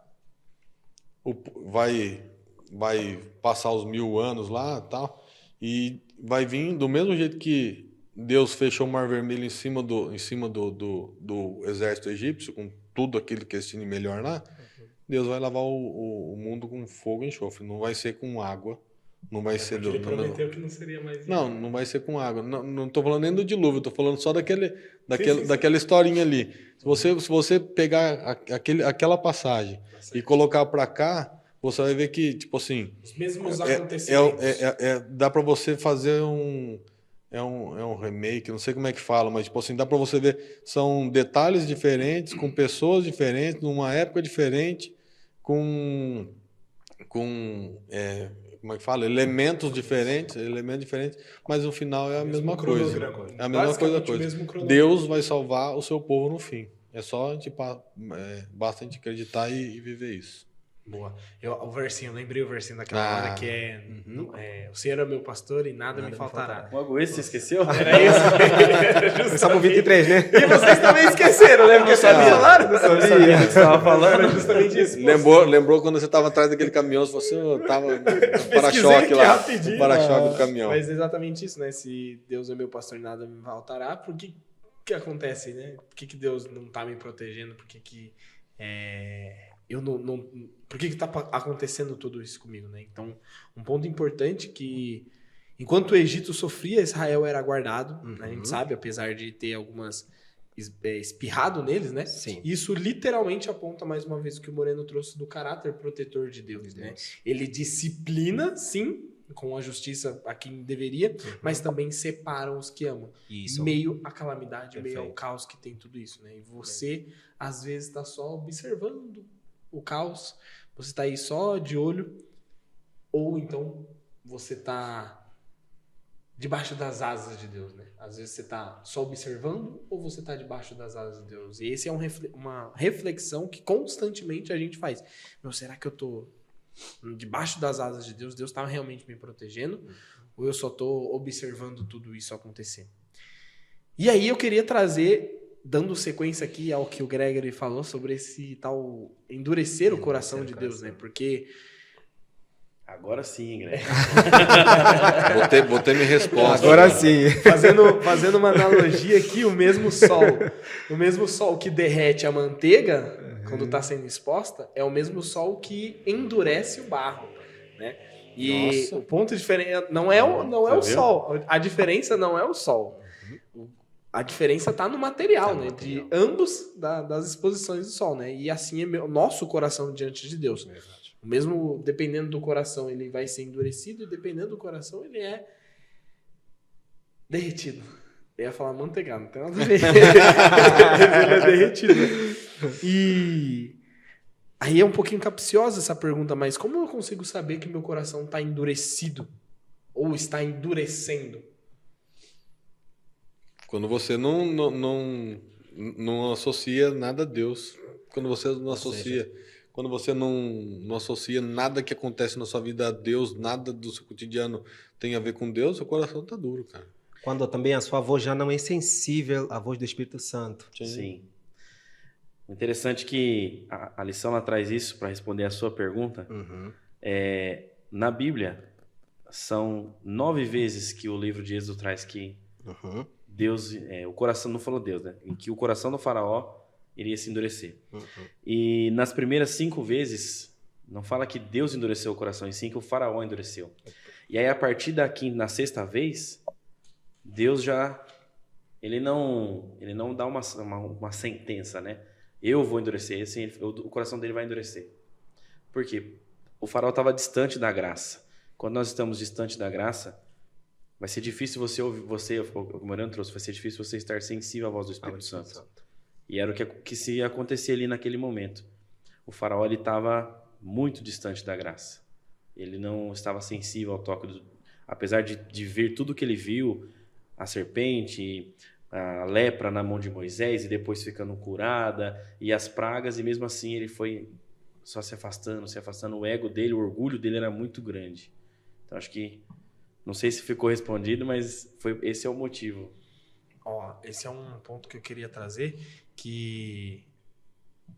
Speaker 2: Vai passar os 1000 anos lá, tal, e vai vir do mesmo jeito que Deus fechou o Mar Vermelho em cima do exército egípcio, com tudo aquilo que eles tinham melhor lá. Deus vai lavar o mundo com fogo e enxofre, não vai ser com água, não vai ser...
Speaker 1: Ele prometeu que não seria mais...
Speaker 2: Não vai ser com água. Não estou falando nem do dilúvio, estou falando só daquela historinha ali. Se você pegar aquela passagem e colocar para cá, você vai ver que, tipo assim...
Speaker 1: Os mesmos acontecimentos.
Speaker 2: Dá para você fazer um remake, não sei como é que fala, mas tipo assim, dá para você ver, são detalhes diferentes, com pessoas diferentes, numa época diferente, com como é que fala? Elementos diferentes, mas no final é a mesma coisa. É a mesma coisa. Deus vai salvar o seu povo no fim. É só basta a gente acreditar e viver isso.
Speaker 1: Boa. Lembrei o versinho daquela hora que o Senhor é meu pastor e nada me faltará.
Speaker 3: Logo esse, você esqueceu?
Speaker 1: Era isso?
Speaker 4: Salmo 23, né?
Speaker 1: E vocês também esqueceram, né? Porque só me falaram.
Speaker 3: Não sabia o que você estava falando.
Speaker 1: Era justamente isso.
Speaker 2: Lembrou quando você estava atrás daquele caminhão, se você estava no para-choque lá, o para-choque do caminhão.
Speaker 1: Mas é exatamente isso, né? Se Deus é meu pastor e nada me faltará, por que acontece, né? Por que Deus não está me protegendo? Por que eu não... Por que está acontecendo tudo isso comigo, né? Então, um ponto importante que, enquanto o Egito sofria, Israel era guardado, né? A gente sabe, apesar de ter algumas espirrado neles, né?
Speaker 4: Sim.
Speaker 1: Isso literalmente aponta mais uma vez o que o Moreno trouxe do caráter protetor de Deus, né? Ele disciplina, sim, com a justiça a quem deveria, mas também separa os que amam.
Speaker 4: Isso.
Speaker 1: Meio à calamidade, meio ao caos que tem tudo isso, né? E você, às vezes, está só observando o caos, você está aí só de olho, ou então você está debaixo das asas de Deus, né? Às vezes você está só observando, ou você está debaixo das asas de Deus. E esse é uma reflexão que constantemente a gente faz. Será que eu estou debaixo das asas de Deus? Deus está realmente me protegendo? Ou eu só estou observando tudo isso acontecer? E aí eu queria trazer, dando sequência aqui ao que o Gregory falou sobre esse tal endurecer o coração de Deus, né? Porque...
Speaker 3: Agora sim, Gregory.
Speaker 2: Botei minha resposta.
Speaker 4: Agora sim.
Speaker 1: Fazendo uma analogia aqui, o mesmo sol que derrete a manteiga quando está sendo exposta, é o mesmo sol que endurece o barro, né? E o ponto diferente não é o sol. A diferença não é o sol. A diferença está no material, né? De ambos das exposições do sol, né? E assim é o nosso coração diante de Deus. Mesmo dependendo do coração, ele vai ser endurecido, e dependendo do coração, ele é derretido. Eu ia falar manteigado, não tem nada a ver. Ele é derretido. E aí é um pouquinho capciosa essa pergunta, mas como eu consigo saber que meu coração está endurecido? Ou está endurecendo?
Speaker 2: Quando você não associa nada a Deus. Quando você não associa... Quando você não associa nada que acontece na sua vida a Deus, nada do seu cotidiano tem a ver com Deus, o coração tá duro, cara.
Speaker 4: Quando também a sua voz já não é sensível à voz do Espírito Santo.
Speaker 3: Sim. Interessante que a lição ela traz isso para responder a sua pergunta. Na Bíblia, são 9 vezes que o livro de Êxodo traz que Deus, o coração, não falou Deus, né? Em que o coração do faraó iria se endurecer. E nas primeiras 5 vezes, não fala que Deus endureceu o coração, e sim que o faraó endureceu. E aí, a partir na 6ª vez, Deus já... Ele não dá uma sentença, né? Eu vou endurecer, assim, o coração dele vai endurecer. Por quê? O faraó estava distante da graça. Quando nós estamos distante da graça, vai ser difícil o que o Mariano trouxe, vai ser difícil você estar sensível à voz do Espírito Santo. E era o que se acontecia ali naquele momento. O faraó estava muito distante da graça. Ele não estava sensível ao toque apesar de ver tudo que ele viu, a serpente, a lepra na mão de Moisés e depois ficando curada, e as pragas, e mesmo assim ele foi só se afastando. O ego dele, o orgulho dele era muito grande. Então acho que, não sei se ficou respondido, mas esse é o motivo.
Speaker 1: Esse é um ponto que eu queria trazer, que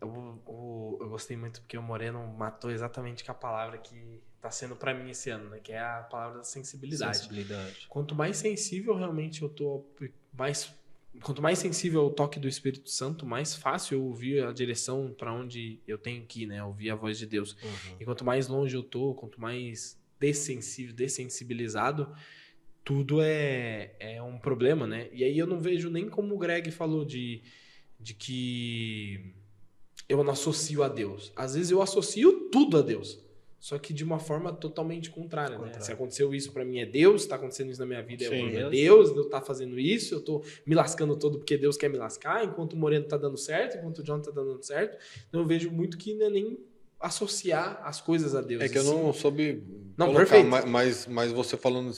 Speaker 1: eu gostei muito porque o Moreno matou exatamente com a palavra que está sendo para mim esse ano, né? Que é a palavra da sensibilidade. Quanto mais sensível realmente eu tô, quanto mais sensível ao toque do Espírito Santo, mais fácil eu ouvir a direção para onde eu tenho que ir, né? Ouvir a voz de Deus. E quanto mais longe eu tô, quanto mais dessensibilizado, tudo é um problema, né? E aí eu não vejo nem como o Greg falou de que eu não associo a Deus. Às vezes eu associo tudo a Deus, só que de uma forma totalmente contrária, né? Se aconteceu isso pra mim é Deus, se tá acontecendo isso na minha vida é Deus tá fazendo isso, eu tô me lascando todo porque Deus quer me lascar, enquanto o Moreno tá dando certo, enquanto o John tá dando certo. Então eu vejo muito que não é nem associar as coisas a Deus.
Speaker 2: É que eu não soube
Speaker 1: colocar,
Speaker 2: mas você falando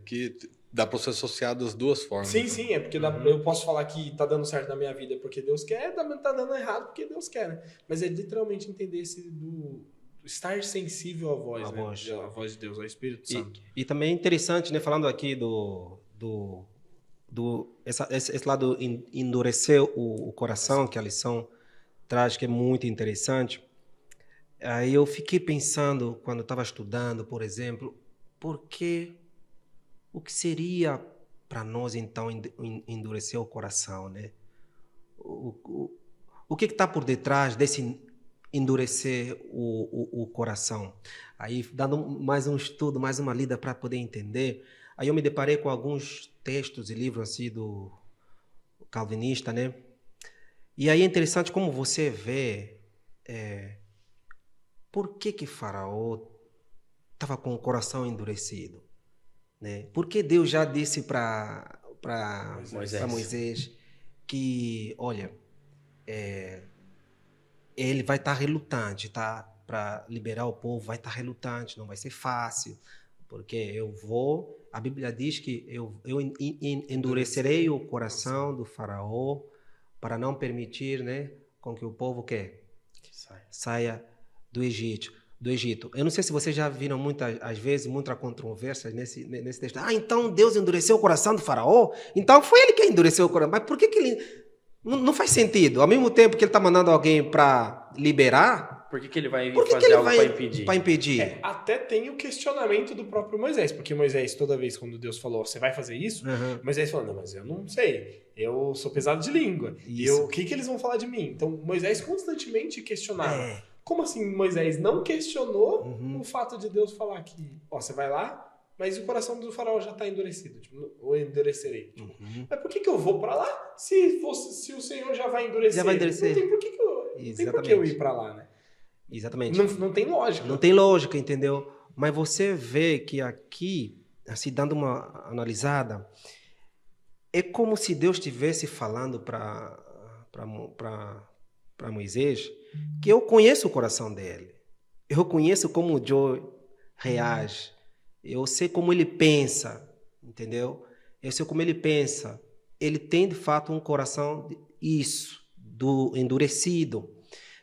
Speaker 2: que dá para ser associado das duas formas.
Speaker 1: Sim, é porque eu posso falar que tá dando certo na minha vida porque Deus quer, tá dando errado porque Deus quer, né? Mas é literalmente entender estar sensível à voz, né? A voz de Deus, ao Espírito Santo.
Speaker 4: E também é interessante, né? Falando aqui esse lado endurecer o coração, que a lição traz, que é muito interessante. Aí eu fiquei pensando, quando estava estudando, por exemplo, o que seria para nós, então, endurecer o coração, né? O que está por detrás desse endurecer o coração? Aí, dando mais um estudo, mais uma lida para poder entender, aí eu me deparei com alguns textos e livros assim do calvinista, né? E aí é interessante como você vê por que Faraó estava com o coração endurecido, né? Porque Deus já disse para Moisés que, olha, ele vai estar relutante, tá? Para liberar o povo, vai estar relutante, não vai ser fácil, porque a Bíblia diz que eu endurecerei o coração do Faraó para não permitir, né, com que o povo saia do Egito. Eu não sei se vocês já viram às vezes muitas controvérsias nesse texto. Então Deus endureceu o coração do Faraó? Então foi ele que endureceu o coração. Mas por que ele... Não faz sentido. Ao mesmo tempo que ele está mandando alguém para liberar...
Speaker 3: Por que ele vai fazer algo para impedir?
Speaker 1: Até tem o questionamento do próprio Moisés. Porque Moisés, toda vez quando Deus falou, você vai fazer isso? Moisés falou, não, mas eu não sei. Eu sou pesado de língua. E o que eles vão falar de mim? Então Moisés constantemente questionava. Como assim Moisés não questionou o fato de Deus falar que, você vai lá, mas o coração do faraó já está endurecido, ou endurecerei. Mas por que eu vou para lá se o Senhor já vai endurecer?
Speaker 4: Já vai endurecer.
Speaker 1: Não tem por que eu ir para lá, né?
Speaker 4: Exatamente.
Speaker 1: Não tem lógica.
Speaker 4: Não tem lógica, entendeu? Mas você vê que aqui, assim, dando uma analisada, é como se Deus estivesse falando para Moisés que eu conheço o coração dele. Eu conheço como o Joe reage. Eu sei como ele pensa, entendeu? Eu sei como ele pensa. Ele tem, de fato, um coração endurecido.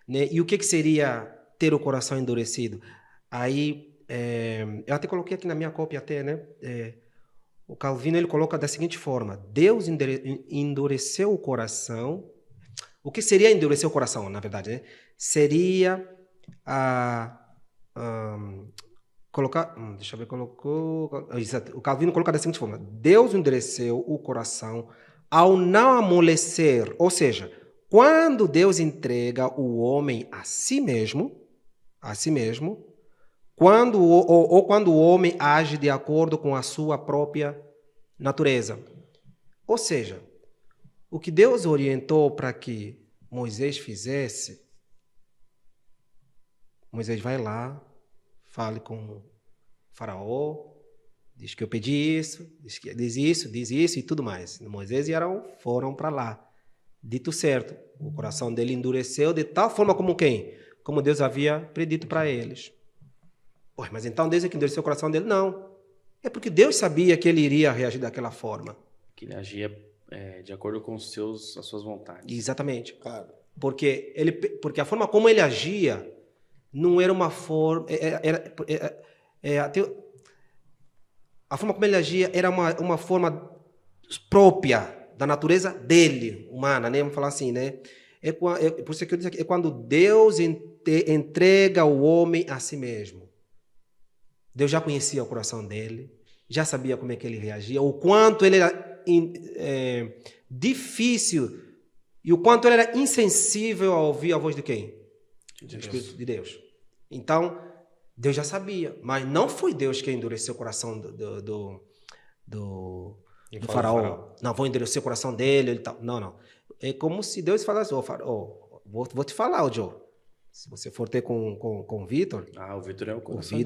Speaker 4: Né? E o que seria ter o coração endurecido? Aí, eu até coloquei aqui na minha cópia até, né? O Calvino, ele coloca da seguinte forma: Deus endureceu o coração. O que seria endurecer o coração, na verdade, né? Seria colocar... deixa eu ver, colocou... Exato. O Calvino coloca da seguinte forma: Deus endureceu o coração ao não amolecer. Ou seja, quando Deus entrega o homem a si mesmo, quando o homem age de acordo com a sua própria natureza. Ou seja, o que Deus orientou para que Moisés fizesse, Moisés vai lá, fale com o faraó, diz que eu pedi isso, diz isso e tudo mais. Moisés e Arão foram para lá. Dito certo, o coração dele endureceu de tal forma como quem? Como Deus havia predito para eles. Mas então Deus é que endureceu o coração dele? Não. É porque Deus sabia que ele iria reagir daquela forma.
Speaker 3: Que ele agia de acordo com as suas vontades.
Speaker 4: Exatamente.
Speaker 2: Cara,
Speaker 4: Porque a forma como ele agia não era uma forma... a forma como ele agia era uma forma própria da natureza dele, humana, né? Vamos falar assim, né? Por isso que eu disse aqui, é quando Deus entrega o homem a si mesmo. Deus já conhecia o coração dele, já sabia como é que ele reagia, o quanto ele era difícil e o quanto ele era insensível a ouvir a voz de quem? Do Espírito de Deus. Então, Deus já sabia, mas não foi Deus que endureceu o coração do faraó. Não, vou endurecer o coração dele e tal. Não. É como se Deus falasse: vou te falar, Joe. Se você for ter com o Vitor...
Speaker 3: O Vitor é o coração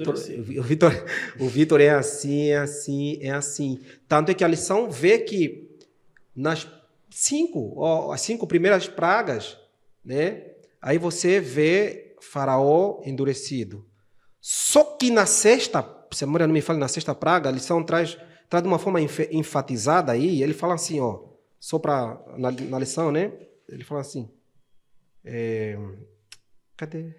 Speaker 4: o Vitor é assim. Tanto é que a lição vê que nas as 5 primeiras pragas, né? Aí você vê Faraó endurecido. Só que na sexta, se a memória não me fala, na sexta praga, a lição traz de uma forma enfatizada aí, ele fala assim, só para na lição, né? Ele fala assim, cadê?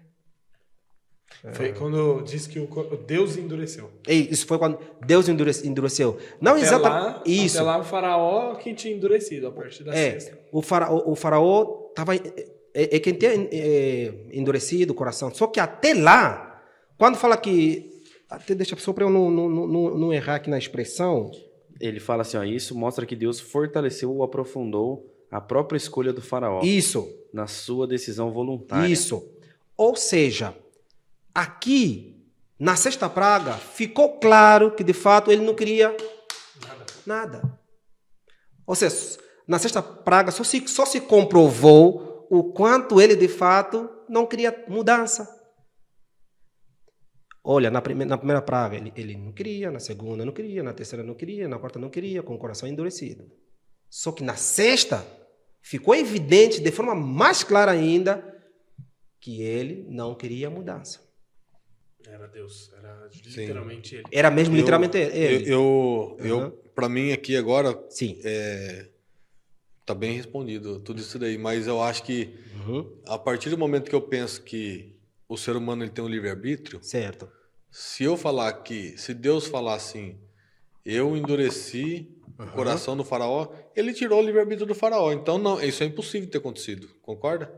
Speaker 1: Foi quando disse que Deus endureceu.
Speaker 4: Isso foi quando Deus endureceu. Não exatamente isso.
Speaker 1: Até lá o faraó que tinha endurecido a partir da sexta.
Speaker 4: O faraó estava quem tinha endurecido o coração. Só que até lá, quando fala que... Até deixa só para eu não errar aqui na expressão.
Speaker 3: Ele fala assim, isso mostra que Deus fortaleceu ou aprofundou a própria escolha do faraó.
Speaker 4: Isso.
Speaker 3: Na sua decisão voluntária.
Speaker 4: Isso. Ou seja, aqui, na sexta praga, ficou claro que, de fato, ele não queria nada. Ou seja, na sexta praga só se comprovou o quanto ele, de fato, não queria mudança. Olha, na primeira praga ele não queria, na segunda não queria, na terceira não queria, na quarta não queria, com o coração endurecido. Só que na sexta, ficou evidente, de forma mais clara ainda, que ele não queria mudança.
Speaker 1: Era Deus, era literalmente ele.
Speaker 4: Era mesmo literalmente ele.
Speaker 2: Para mim aqui agora,
Speaker 4: sim,
Speaker 2: tá bem respondido tudo isso daí, mas eu acho que a partir do momento que eu penso que o ser humano ele tem um livre-arbítrio,
Speaker 4: certo.
Speaker 2: Se Deus falar assim, eu endureci o coração do faraó, ele tirou o livre-arbítrio do faraó. Então, não, isso é impossível de ter acontecido. Concorda?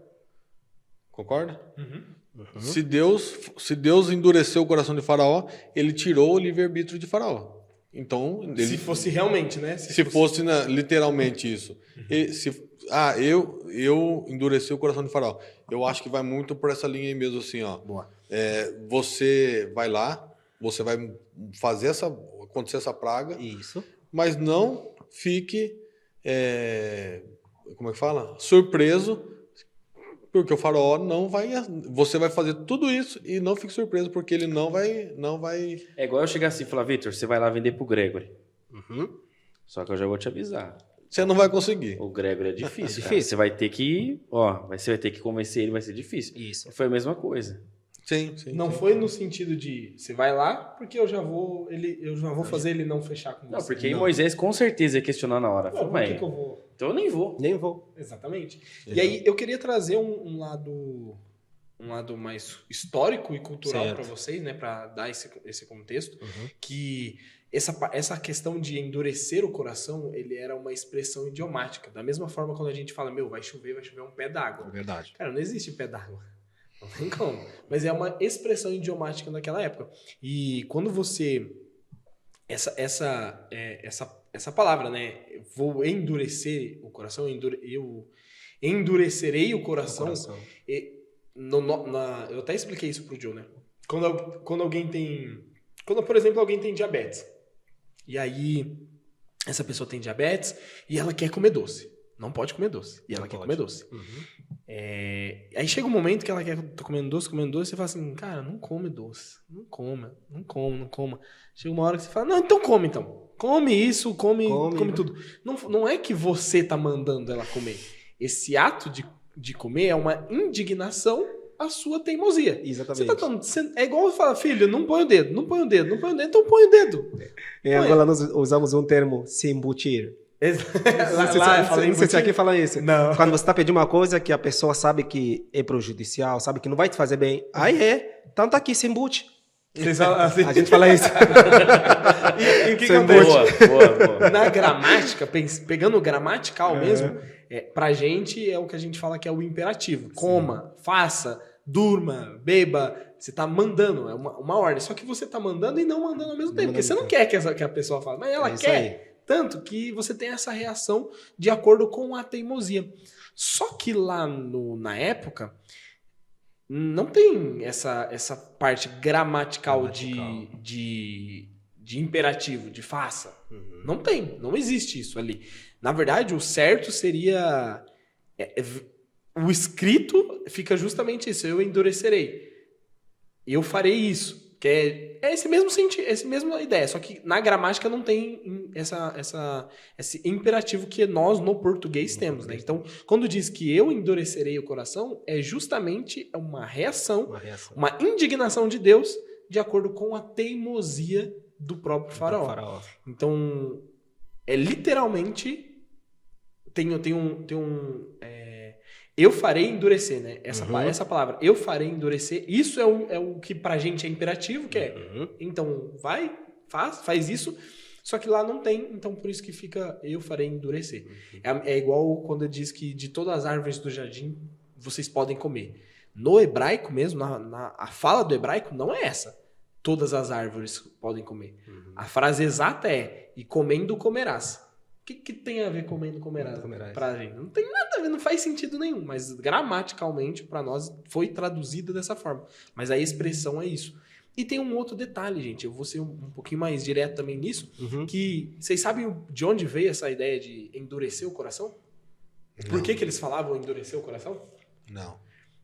Speaker 2: Se Deus endureceu o coração de faraó, ele tirou o livre-arbítrio de faraó. Então,
Speaker 1: se fosse realmente, né?
Speaker 2: Se fosse literalmente isso. Eu endureci o coração de faraó. Eu acho que vai muito por essa linha aí mesmo, assim, ó.
Speaker 4: Boa.
Speaker 2: Você vai lá, você vai acontecer essa praga.
Speaker 4: Isso.
Speaker 2: Mas não fique, como é que fala? Surpreso Porque o faraó não vai... Você vai fazer tudo isso e não fique surpreso, porque ele não vai...
Speaker 3: É igual eu chegar assim e falar, Vitor, você vai lá vender pro Gregory.
Speaker 4: Uhum.
Speaker 3: Só que eu já vou te avisar.
Speaker 2: Você não vai conseguir.
Speaker 3: O Gregory é difícil.
Speaker 4: É
Speaker 3: cara.
Speaker 4: difícil.
Speaker 3: Você vai ter que... você vai ter que convencer ele, vai ser difícil.
Speaker 4: Isso.
Speaker 3: Foi a mesma coisa.
Speaker 2: Sim.
Speaker 1: Não foi no sentido de você vai lá porque eu já vou fazer ele não fechar com você.
Speaker 3: Não, porque aí Moisés com certeza ia questionar na hora.
Speaker 1: Não,
Speaker 3: Falou,
Speaker 1: por que
Speaker 3: "Mas,
Speaker 1: que eu vou?
Speaker 3: então eu nem vou.
Speaker 4: Nem vou.
Speaker 1: Exatamente.
Speaker 2: Exato.
Speaker 1: E aí eu queria trazer um lado mais histórico e cultural
Speaker 4: Certo.
Speaker 1: para vocês, né, para dar esse contexto,
Speaker 4: Uhum.
Speaker 1: que essa questão de endurecer o coração, ele era uma expressão idiomática. Da mesma forma quando a gente fala, vai chover um pé d'água.
Speaker 4: É verdade.
Speaker 1: Cara, não existe pé d'água. Não tem como. Mas é uma expressão idiomática naquela época. E quando você... Essa palavra, né? Vou endurecer o coração, eu endurecerei o coração. Eu até expliquei isso pro Joe, né? Quando alguém tem... Quando, por exemplo, alguém tem diabetes. E aí, essa pessoa tem diabetes e ela quer comer doce. Não pode comer doce. E ela quer comer doce.
Speaker 4: Uhum.
Speaker 1: Aí chega um momento que ela quer tô comendo doce, e você fala assim, cara, não come doce. Não coma. Chega uma hora que você fala, não, então come então. Come isso, come tudo. Não é que você tá mandando ela comer. Esse ato de comer é uma indignação à sua teimosia.
Speaker 4: Exatamente.
Speaker 1: É igual eu falar, filho, não põe o dedo, então põe o dedo.
Speaker 4: Em Angola nós usamos um termo, se embutir. Não sei se aqui fala isso.
Speaker 1: Não.
Speaker 4: Quando você está pedindo uma coisa que a pessoa sabe que é prejudicial, sabe que não vai te fazer bem, aí então tá aqui, se embute.
Speaker 1: Vocês falam assim.
Speaker 4: A gente fala isso.
Speaker 1: E o que
Speaker 4: Sem
Speaker 1: acontece?
Speaker 3: Boa.
Speaker 1: Na gramática, pegando o gramatical mesmo, pra gente é o que a gente fala que é o imperativo. Coma, faça, durma, beba. Você tá mandando, é uma ordem. Só que você tá mandando e não mandando ao mesmo tempo. Porque você não quer que a pessoa fale, mas ela quer.
Speaker 4: Aí.
Speaker 1: Tanto que você tem essa reação de acordo com a teimosia. Só que lá na época, não tem essa parte gramatical. De imperativo, de faça.
Speaker 4: Uhum.
Speaker 1: Não tem, não existe isso ali. Na verdade, o certo seria... o escrito fica justamente isso, eu endurecerei. Eu farei isso. Que é esse mesmo sentido, essa mesma ideia, só que na gramática não tem esse imperativo que nós no português temos, né? Então, quando diz que eu endurecerei o coração, é justamente uma reação, uma indignação de Deus de acordo com a teimosia do próprio faraó. Então, é literalmente eu farei endurecer, né? Essa palavra, eu farei endurecer, isso é o que pra gente é imperativo, que é, então vai, faz isso, só que lá não tem, então por isso que fica, eu farei endurecer. É igual quando diz que de todas as árvores do jardim vocês podem comer. No hebraico mesmo, a fala do hebraico não é essa. Todas as árvores podem comer. A frase exata é, e comendo comerás. O que tem a ver comendo comerás pra gente? Não tem nada a ver, não faz sentido nenhum, mas gramaticalmente para nós foi traduzida dessa forma. Mas a expressão é isso. E tem um outro detalhe, gente, eu vou ser um pouquinho mais direto também nisso, que vocês sabem de onde veio essa ideia de endurecer o coração? Por que eles falavam endurecer o coração?
Speaker 2: Não.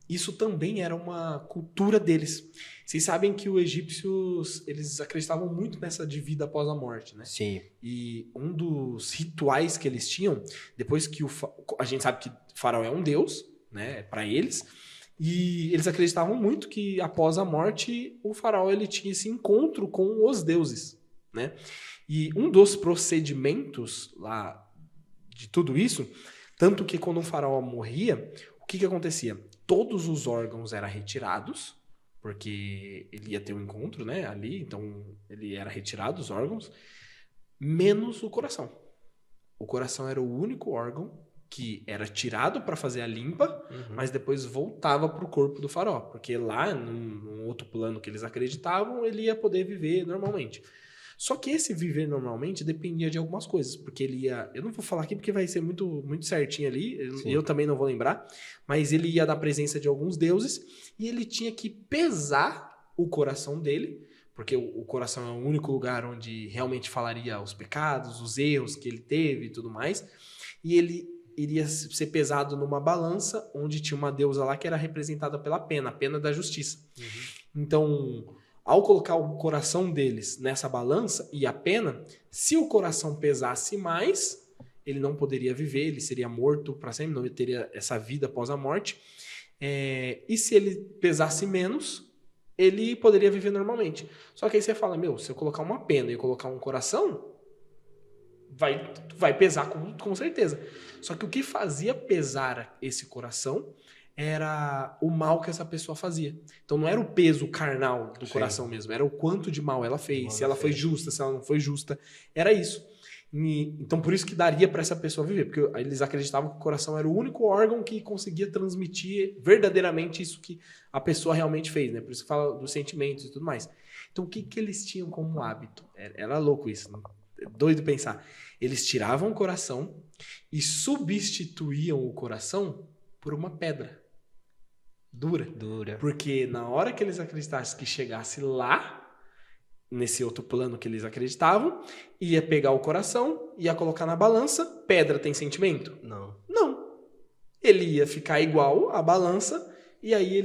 Speaker 1: Isso também era uma cultura deles. Vocês sabem que os egípcios, eles acreditavam muito nessa de vida após a morte, né?
Speaker 4: Sim.
Speaker 1: E um dos rituais que eles tinham, depois que a gente sabe que o faraó é um deus, né, para eles, e eles acreditavam muito que após a morte o faraó ele tinha esse encontro com os deuses, né? E um dos procedimentos lá de tudo isso, tanto que quando um faraó morria, o que acontecia? Todos os órgãos eram retirados, porque ele ia ter um encontro, né, ali, então ele era retirado, os órgãos, menos o coração. O coração era o único órgão que era tirado para fazer a limpa, mas depois voltava para o corpo do faraó, porque lá, num outro plano que eles acreditavam, ele ia poder viver normalmente. Só que esse viver normalmente dependia de algumas coisas, porque ele ia... Eu não vou falar aqui porque vai ser muito, muito certinho ali, eu também não vou lembrar, mas ele ia da presença de alguns deuses e ele tinha que pesar o coração dele, porque o coração é o único lugar onde realmente falaria os pecados, os erros que ele teve e tudo mais, e ele iria ser pesado numa balança, onde tinha uma deusa lá que era representada pela pena, a pena da justiça. Então, ao colocar o coração deles nessa balança e a pena, se o coração pesasse mais, ele não poderia viver, ele seria morto para sempre, não teria essa vida após a morte. E se ele pesasse menos, ele poderia viver normalmente. Só que aí você fala, se eu colocar uma pena e eu colocar um coração, vai pesar com certeza. Só que o que fazia pesar esse coração era o mal que essa pessoa fazia. Então não era o peso carnal do coração mesmo, era o quanto de mal ela fez, se ela foi justa, se ela não foi justa, era isso. Então por isso que daria para essa pessoa viver, porque eles acreditavam que o coração era o único órgão que conseguia transmitir verdadeiramente isso que a pessoa realmente fez, né? Por isso que fala dos sentimentos e tudo mais. Então o que eles tinham como hábito? Era louco isso, né? Doido pensar. Eles tiravam o coração e substituíam o coração por uma pedra dura. Porque na hora que eles acreditassem que chegasse lá, nesse outro plano que eles acreditavam, ia pegar o coração, ia colocar na balança. Pedra tem sentimento?
Speaker 4: Não.
Speaker 1: Ele ia ficar igual à balança, e aí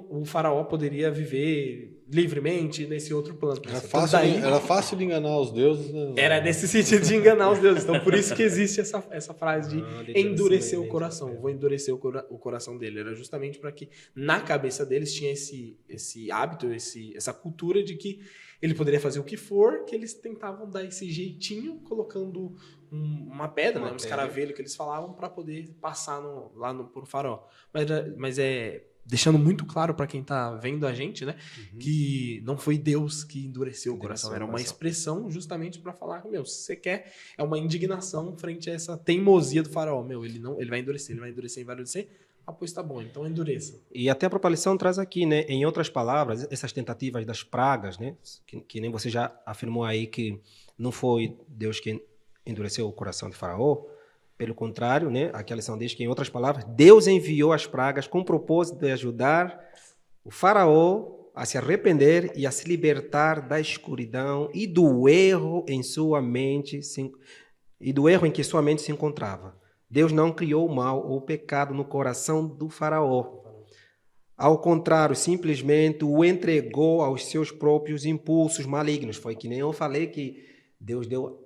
Speaker 1: o faraó poderia viver livremente nesse outro plano.
Speaker 2: Era fácil de enganar os deuses, né?
Speaker 1: Era nesse sentido de enganar os deuses. Então, por isso que existe essa frase de endurecer o coração. Vou endurecer o coração dele. Era justamente para que, na cabeça deles, tinha esse hábito, essa cultura de que ele poderia fazer o que for, que eles tentavam dar esse jeitinho, colocando uma pedra, né, um escaravelho que eles falavam, para poder passar pro faraó. Mas deixando muito claro para quem está vendo a gente, né, que não foi Deus que endureceu o coração, era uma expressão justamente para falar, se você quer, é uma indignação frente a essa teimosia do faraó, ele vai endurecer, pois tá bom, então endureça.
Speaker 4: E até a própria lição traz aqui, né, em outras palavras, essas tentativas das pragas, né, que nem você já afirmou aí que não foi Deus que endureceu o coração de Faraó. Pelo contrário, né, aqui a lição diz que, em outras palavras, Deus enviou as pragas com o propósito de ajudar o Faraó a se arrepender e a se libertar da escuridão e do erro em que sua mente se encontrava. Deus não criou o mal ou o pecado no coração do Faraó. Ao contrário, simplesmente o entregou aos seus próprios impulsos malignos. Foi que nem eu falei que Deus deu...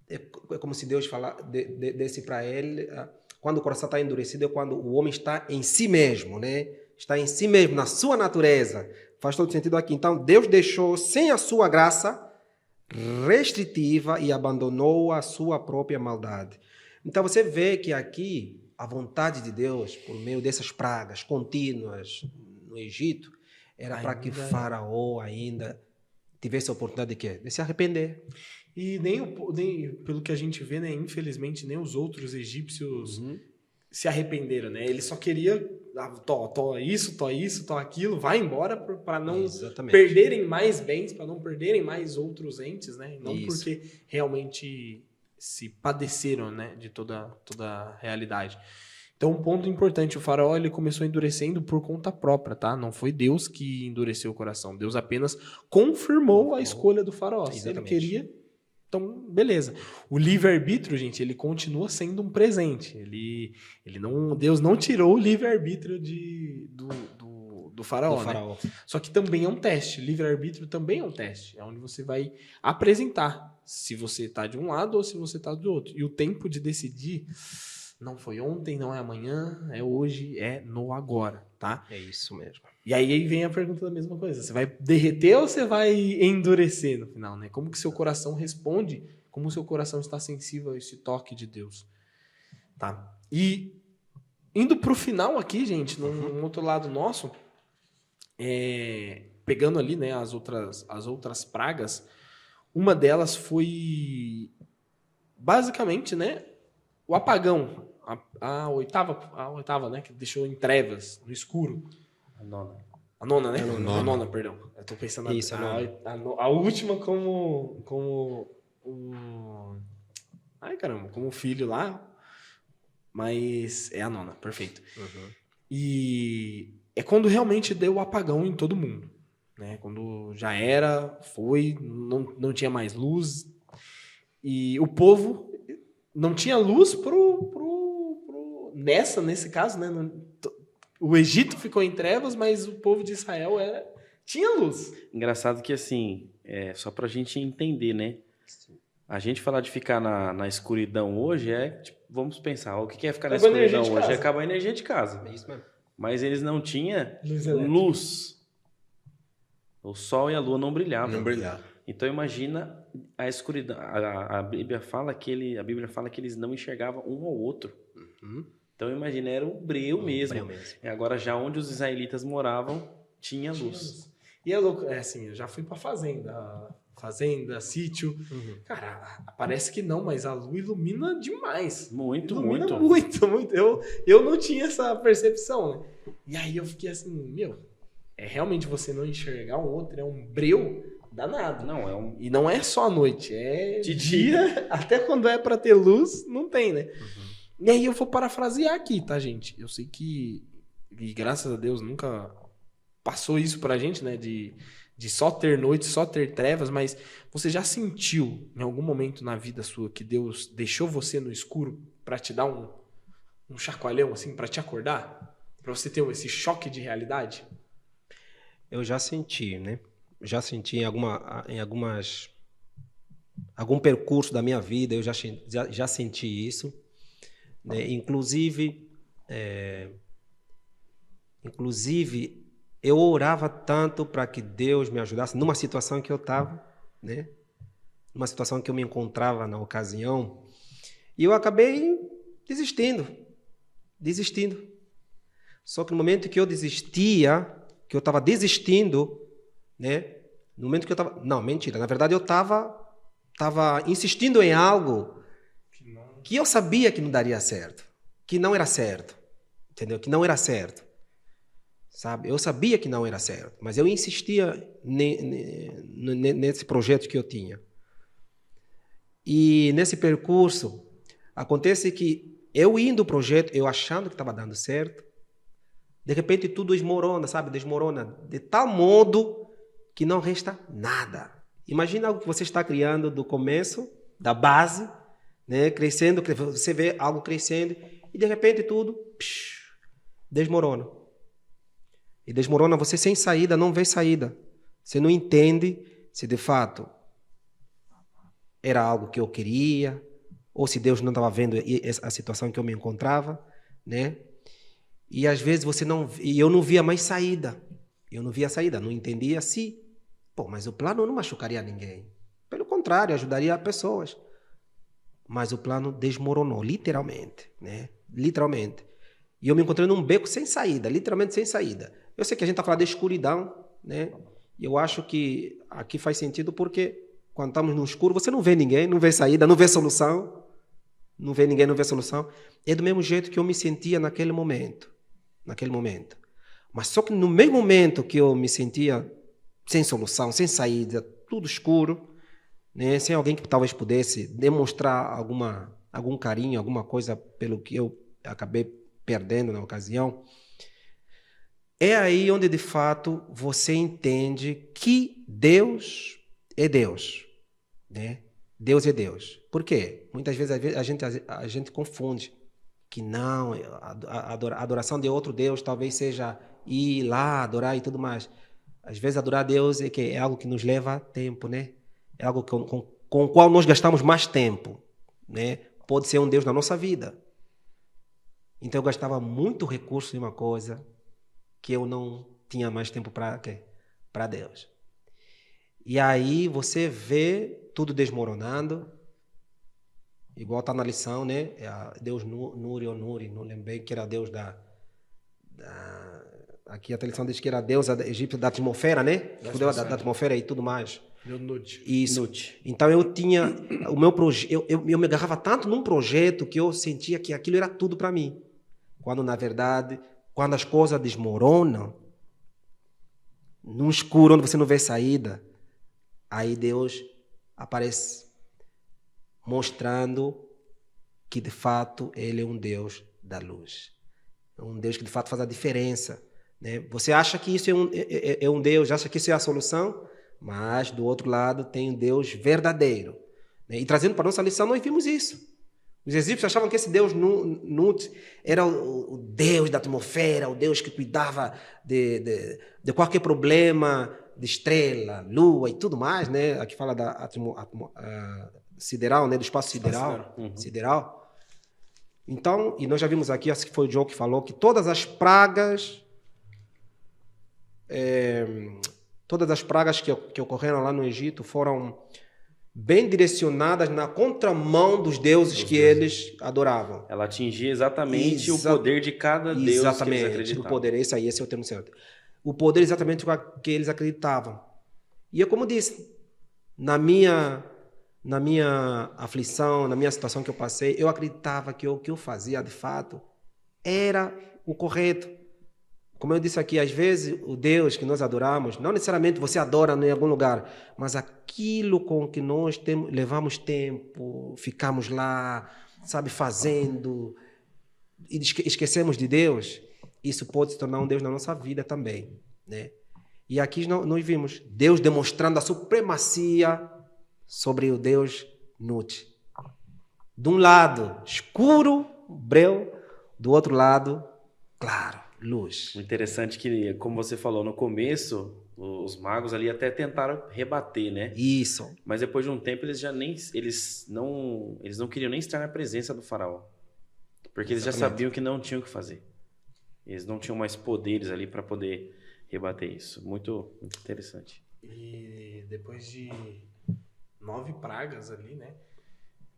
Speaker 4: É como se Deus desse para ele... Quando o coração está endurecido é quando o homem está em si mesmo, né? Está em si mesmo, na sua natureza. Faz todo sentido aqui. Então, Deus deixou sem a sua graça restritiva e abandonou a sua própria maldade. Então você vê que aqui a vontade de Deus, por meio dessas pragas contínuas no Egito, era para que Faraó ainda tivesse a oportunidade de quê? De se arrepender.
Speaker 1: E nem pelo que a gente vê, né, infelizmente, nem os outros egípcios se arrependeram, né? Ele só queria isso, aquilo, vai embora para não perderem mais bens, para não perderem mais outros entes, né? Não porque realmente se padeceram, né, de toda a realidade. Então, um ponto importante, o faraó ele começou endurecendo por conta própria, tá? Não foi Deus que endureceu o coração. Deus apenas confirmou a escolha do faraó. Se ele queria, então, beleza. O livre-arbítrio, gente, ele continua sendo um presente. Deus não tirou o livre-arbítrio do faraó, né? Só que também é um teste. Livre-arbítrio também é um teste. É onde você vai apresentar se você está de um lado ou se você está do outro. E o tempo de decidir não foi ontem, não é amanhã, é hoje, é no agora, tá?
Speaker 4: É isso mesmo.
Speaker 1: E aí vem a pergunta da mesma coisa. Você vai derreter ou você vai endurecer no final, né? Como que seu coração responde? Como o seu coração está sensível a esse toque de Deus? Tá? E indo pro final aqui, gente, no outro lado nosso, pegando ali, né, as outras pragas, uma delas foi basicamente, né, o apagão, a oitava, né, que deixou em trevas, no escuro. A nona, né? A nona, perdão. Eu tô pensando a última como como filho lá, mas é a nona, perfeito. E é quando realmente deu o apagão em todo mundo, né? Quando já não tinha mais luz, e o povo não tinha luz nesse caso, né? O Egito ficou em trevas, mas o povo de Israel tinha luz.
Speaker 3: Engraçado que, assim, só pra gente entender, né? A gente falar de ficar na escuridão hoje tipo, vamos pensar, o que é ficar na escuridão hoje? É acabar a energia de casa.
Speaker 4: É isso mesmo.
Speaker 3: Mas eles não tinham
Speaker 1: Luz.
Speaker 3: O sol e a lua não brilhavam.
Speaker 2: Não brilhar.
Speaker 3: Então imagina a escuridão. A Bíblia fala que eles não enxergavam um ao outro.
Speaker 4: Uhum.
Speaker 3: Então imagina, era um breu mesmo. Agora já onde os israelitas moravam, tinha luz.
Speaker 1: E é louco, assim, eu já fui pra fazenda, sítio.
Speaker 4: Uhum.
Speaker 1: Cara, parece que não, mas a lua ilumina demais.
Speaker 3: Muito.
Speaker 1: Muito. Eu não tinha essa percepção, né? E aí eu fiquei assim, realmente você não enxergar um outro, é um breu danado.
Speaker 3: Não,
Speaker 1: E não é só à noite, é de dia, até quando é pra ter luz, não tem, né?
Speaker 4: Uhum.
Speaker 1: E aí eu vou parafrasear aqui, tá, gente? Eu sei que, e graças a Deus, nunca passou isso pra gente, né? De só ter noite, só ter trevas, mas você já sentiu em algum momento na vida sua que Deus deixou você no escuro pra te dar um chacoalhão, assim, pra te acordar? Pra você ter esse choque de realidade?
Speaker 4: Eu já senti, né? Já senti em algum percurso da minha vida, eu já senti isso, né? Inclusive, eu orava tanto para que Deus me ajudasse numa situação que eu estava, né? Numa situação que eu me encontrava na ocasião, e eu acabei desistindo. Só que no momento que eu desistia, que eu estava desistindo, né? No momento que eu estava... Não, mentira. Na verdade, eu estava insistindo em algo que eu sabia que não daria certo. Que não era certo. Entendeu? Que não era certo. Sabe? Eu sabia que não era certo. Mas eu insistia nesse projeto que eu tinha. E nesse percurso, acontece que eu indo o projeto, eu achando que estava dando certo, de repente tudo desmorona, sabe? Desmorona de tal modo que não resta nada. Imagina algo que você está criando do começo, da base, né? Crescendo, você vê algo crescendo e de repente tudo desmorona. E desmorona você sem saída, não vê saída. Você não entende se de fato era algo que eu queria ou se Deus não estava vendo a situação em que eu me encontrava, né? E às vezes eu não via mais saída. Eu não via saída, não entendia se... mas o plano não machucaria ninguém. Pelo contrário, ajudaria pessoas. Mas o plano desmoronou, literalmente, né? Literalmente. E eu me encontrei num beco sem saída, literalmente sem saída. Eu sei que a gente está falando de escuridão, né? E eu acho que aqui faz sentido porque quando estamos no escuro, você não vê ninguém, não vê saída, não vê solução. Não vê ninguém, não vê solução. É do mesmo jeito que eu me sentia naquele momento. Mas só que no mesmo momento que eu me sentia sem solução, sem saída, tudo escuro, né? Sem alguém que talvez pudesse demonstrar algum carinho, alguma coisa pelo que eu acabei perdendo na ocasião, é aí onde de fato você entende que Deus é Deus, né? Deus é Deus. Por quê? Muitas vezes a gente confunde que não, a adoração de outro Deus talvez seja ir lá adorar e tudo mais. Às vezes adorar a Deus é algo que nos leva tempo, né? É algo com o qual nós gastamos mais tempo, né? Pode ser um Deus na nossa vida. Então eu gastava muito recurso em uma coisa que eu não tinha mais tempo para Deus. E aí você vê tudo desmoronando, igual está na lição, né? Deus Nuri ou Nuri, não lembrei que era Deus aqui a lição diz que era Deus egípcio da atmosfera, né? Deus da atmosfera e tudo mais. Isso. Então eu tinha o meu projeto, eu me agarrava tanto num projeto que eu sentia que aquilo era tudo para mim. Quando na verdade, quando as coisas desmoronam, num escuro onde você não vê saída, aí Deus aparece mostrando que de fato Ele é um Deus da luz. É um Deus que de fato faz a diferença, né? Você acha que isso é um Deus, acha que isso é a solução, mas do outro lado tem um Deus verdadeiro, né? E trazendo para a nossa lição, nós vimos isso. Os egípcios achavam que esse deus Nut era o deus da atmosfera, o deus que cuidava de qualquer problema, de estrela, lua e tudo mais, né? Aqui fala da sideral, né? Do espaço sideral. Sideral. Então, e nós já vimos aqui, acho que foi o Joe que falou, que todas as pragas que ocorreram lá no Egito foram bem direcionadas na contramão dos deuses que eles adoravam.
Speaker 3: Ela atingia exatamente o poder de cada deus que eles acreditavam.
Speaker 4: O poder, esse é o termo certo. O poder exatamente que eles acreditavam. E eu, como disse, na minha aflição, na minha situação que eu passei, eu acreditava que o que eu fazia, de fato, era o correto. Como eu disse aqui, às vezes o Deus que nós adoramos, não necessariamente você adora em algum lugar, mas aquilo com que nós levamos tempo, ficamos lá, sabe, fazendo, e esquecemos de Deus, isso pode se tornar um Deus na nossa vida também, né? E aqui nós vimos Deus demonstrando a supremacia sobre o Deus Nut. De um lado, escuro, breu, do outro lado, claro. Luz.
Speaker 3: O interessante que, como você falou no começo, os magos ali até tentaram rebater, né?
Speaker 4: Isso.
Speaker 3: Mas depois de um tempo eles não queriam nem estar na presença do faraó, porque eles já sabiam que não tinham o que fazer. Eles não tinham mais poderes ali para poder rebater isso. Muito, muito interessante.
Speaker 1: E depois de 9 pragas ali, né?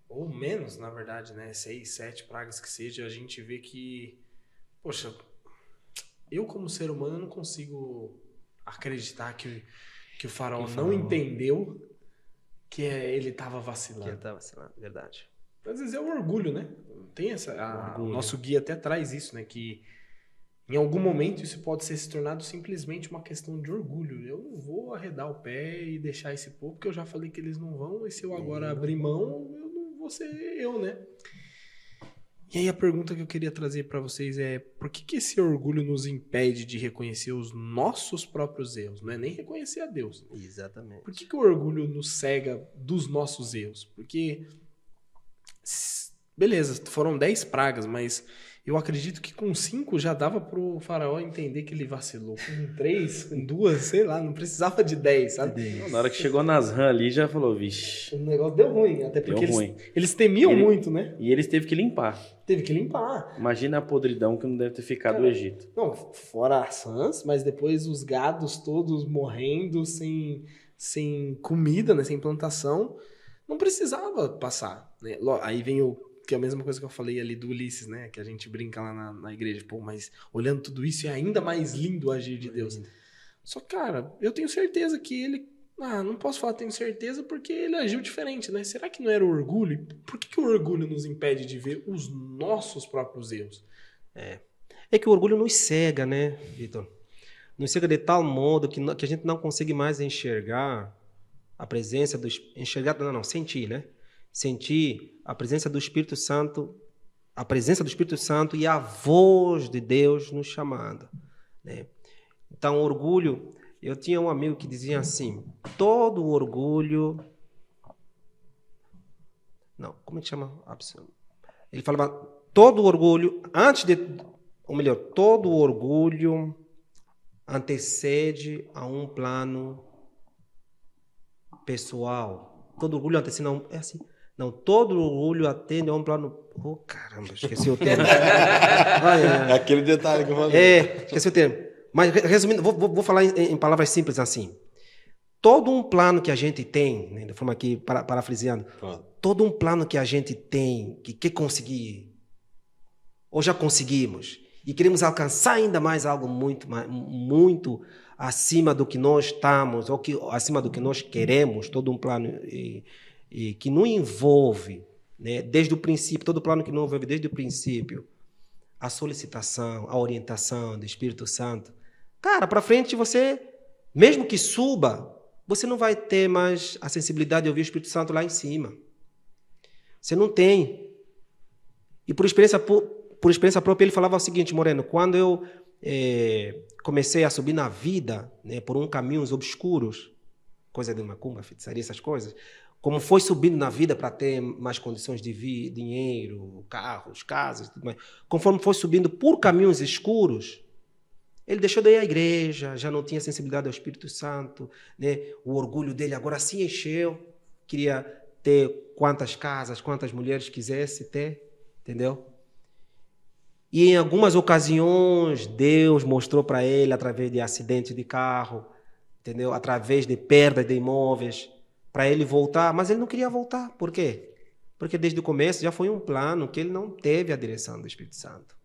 Speaker 1: Ou menos, na verdade, né? 6, 7 pragas que seja, a gente vê que, poxa, eu, como ser humano, não consigo acreditar que o faraó não entendeu que ele estava vacilando.
Speaker 4: Que ele estava vacilando, verdade.
Speaker 1: Às vezes é o orgulho, né? Tem o nosso guia até traz isso, né? Que em algum momento isso pode ser se tornado simplesmente uma questão de orgulho. Eu não vou arredar o pé e deixar esse povo, porque eu já falei que eles não vão, e se eu agora abrir mão, eu não vou ser eu, né? E aí a pergunta que eu queria trazer para vocês é: por que esse orgulho nos impede de reconhecer os nossos próprios erros? Não é nem reconhecer a Deus.
Speaker 4: Exatamente.
Speaker 1: Por que o orgulho nos cega dos nossos erros? Porque, beleza, foram 10 pragas, mas eu acredito que com 5 já dava pro faraó entender que ele vacilou. Com 3, com 2, sei lá, não precisava de 10, sabe?
Speaker 3: Na hora que chegou nas RAM ali, já falou, vixe.
Speaker 1: O negócio deu ruim, até porque
Speaker 3: ruim.
Speaker 1: Eles temiam muito, né?
Speaker 3: E eles teve que limpar.
Speaker 1: Teve que limpar.
Speaker 3: Imagina a podridão que não deve ter ficado no Egito.
Speaker 1: Não, fora as rãs, mas depois os gados todos morrendo, sem comida, né? Sem plantação. Não precisava passar, né? Aí vem que é a mesma coisa que eu falei ali do Ulisses, né? Que a gente brinca lá na igreja. Pô, mas olhando tudo isso é ainda mais lindo o agir de Deus. Só que, cara, eu tenho certeza que ele... não posso falar tenho certeza porque ele agiu diferente, né? Será que não era o orgulho? Por que o orgulho nos impede de ver os nossos próprios erros?
Speaker 4: É que o orgulho nos cega, né, Vitor? Nos cega de tal modo que a gente não consegue mais enxergar a presença do... sentir, né? Sentir a presença do Espírito Santo, e a voz de Deus nos chamando, né? Então, orgulho... Eu tinha um amigo que dizia assim, todo orgulho... Não, como é que chama? Ele falava, todo orgulho, todo orgulho antecede a um plano pessoal. Todo orgulho antecede a um... É assim... Não, todo orgulho atende a um plano... Oh, caramba, esqueci o termo.
Speaker 2: Aquele detalhe que eu falei.
Speaker 4: Esqueci o termo. Mas, resumindo, vou falar em palavras simples assim. Todo um plano que a gente tem, né, de forma aqui, parafraseando, todo um plano que a gente tem, que quer conseguir, ou já conseguimos, e queremos alcançar ainda mais algo muito, muito acima do que nós estamos, ou acima do que nós queremos, todo um plano e que nos envolve, né, desde o princípio, todo plano que nos envolve desde o princípio, a solicitação, a orientação do Espírito Santo. Cara, para frente você, mesmo que suba, você não vai ter mais a sensibilidade de ouvir o Espírito Santo lá em cima. Você não tem. E por experiência própria, ele falava o seguinte, Moreno, quando eu comecei a subir na vida, né, por caminhos obscuros, coisa de macumba, feitiçaria, essas coisas, como foi subindo na vida para ter mais condições de vida, dinheiro, carros, casas, tudo mais, conforme foi subindo por caminhos escuros, ele deixou de ir à igreja, já não tinha sensibilidade ao Espírito Santo, né? O orgulho dele agora se encheu, queria ter quantas casas, quantas mulheres quisesse ter, entendeu? E em algumas ocasiões, Deus mostrou para ele, através de acidentes de carro, entendeu? Através de perdas de imóveis, para ele voltar, mas ele não queria voltar. Por quê? Porque desde o começo já foi um plano que ele não teve a direção do Espírito Santo.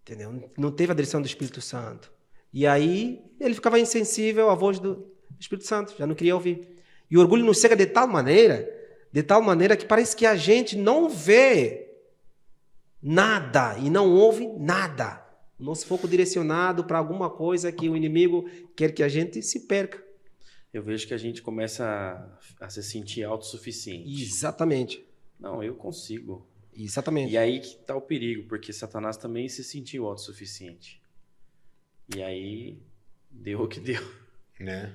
Speaker 4: Entendeu? Não teve a direção do Espírito Santo. E aí ele ficava insensível à voz do Espírito Santo, já não queria ouvir. E o orgulho nos cega de tal maneira que parece que a gente não vê nada e não ouve nada. Nosso foco direcionado para alguma coisa que o inimigo quer que a gente se perca.
Speaker 3: Eu vejo que a gente começa a se sentir autossuficiente.
Speaker 4: Exatamente.
Speaker 3: Não, eu consigo.
Speaker 4: Exatamente.
Speaker 3: E aí que tá o perigo, porque Satanás também se sentiu autossuficiente. E aí deu o que deu.
Speaker 2: Né?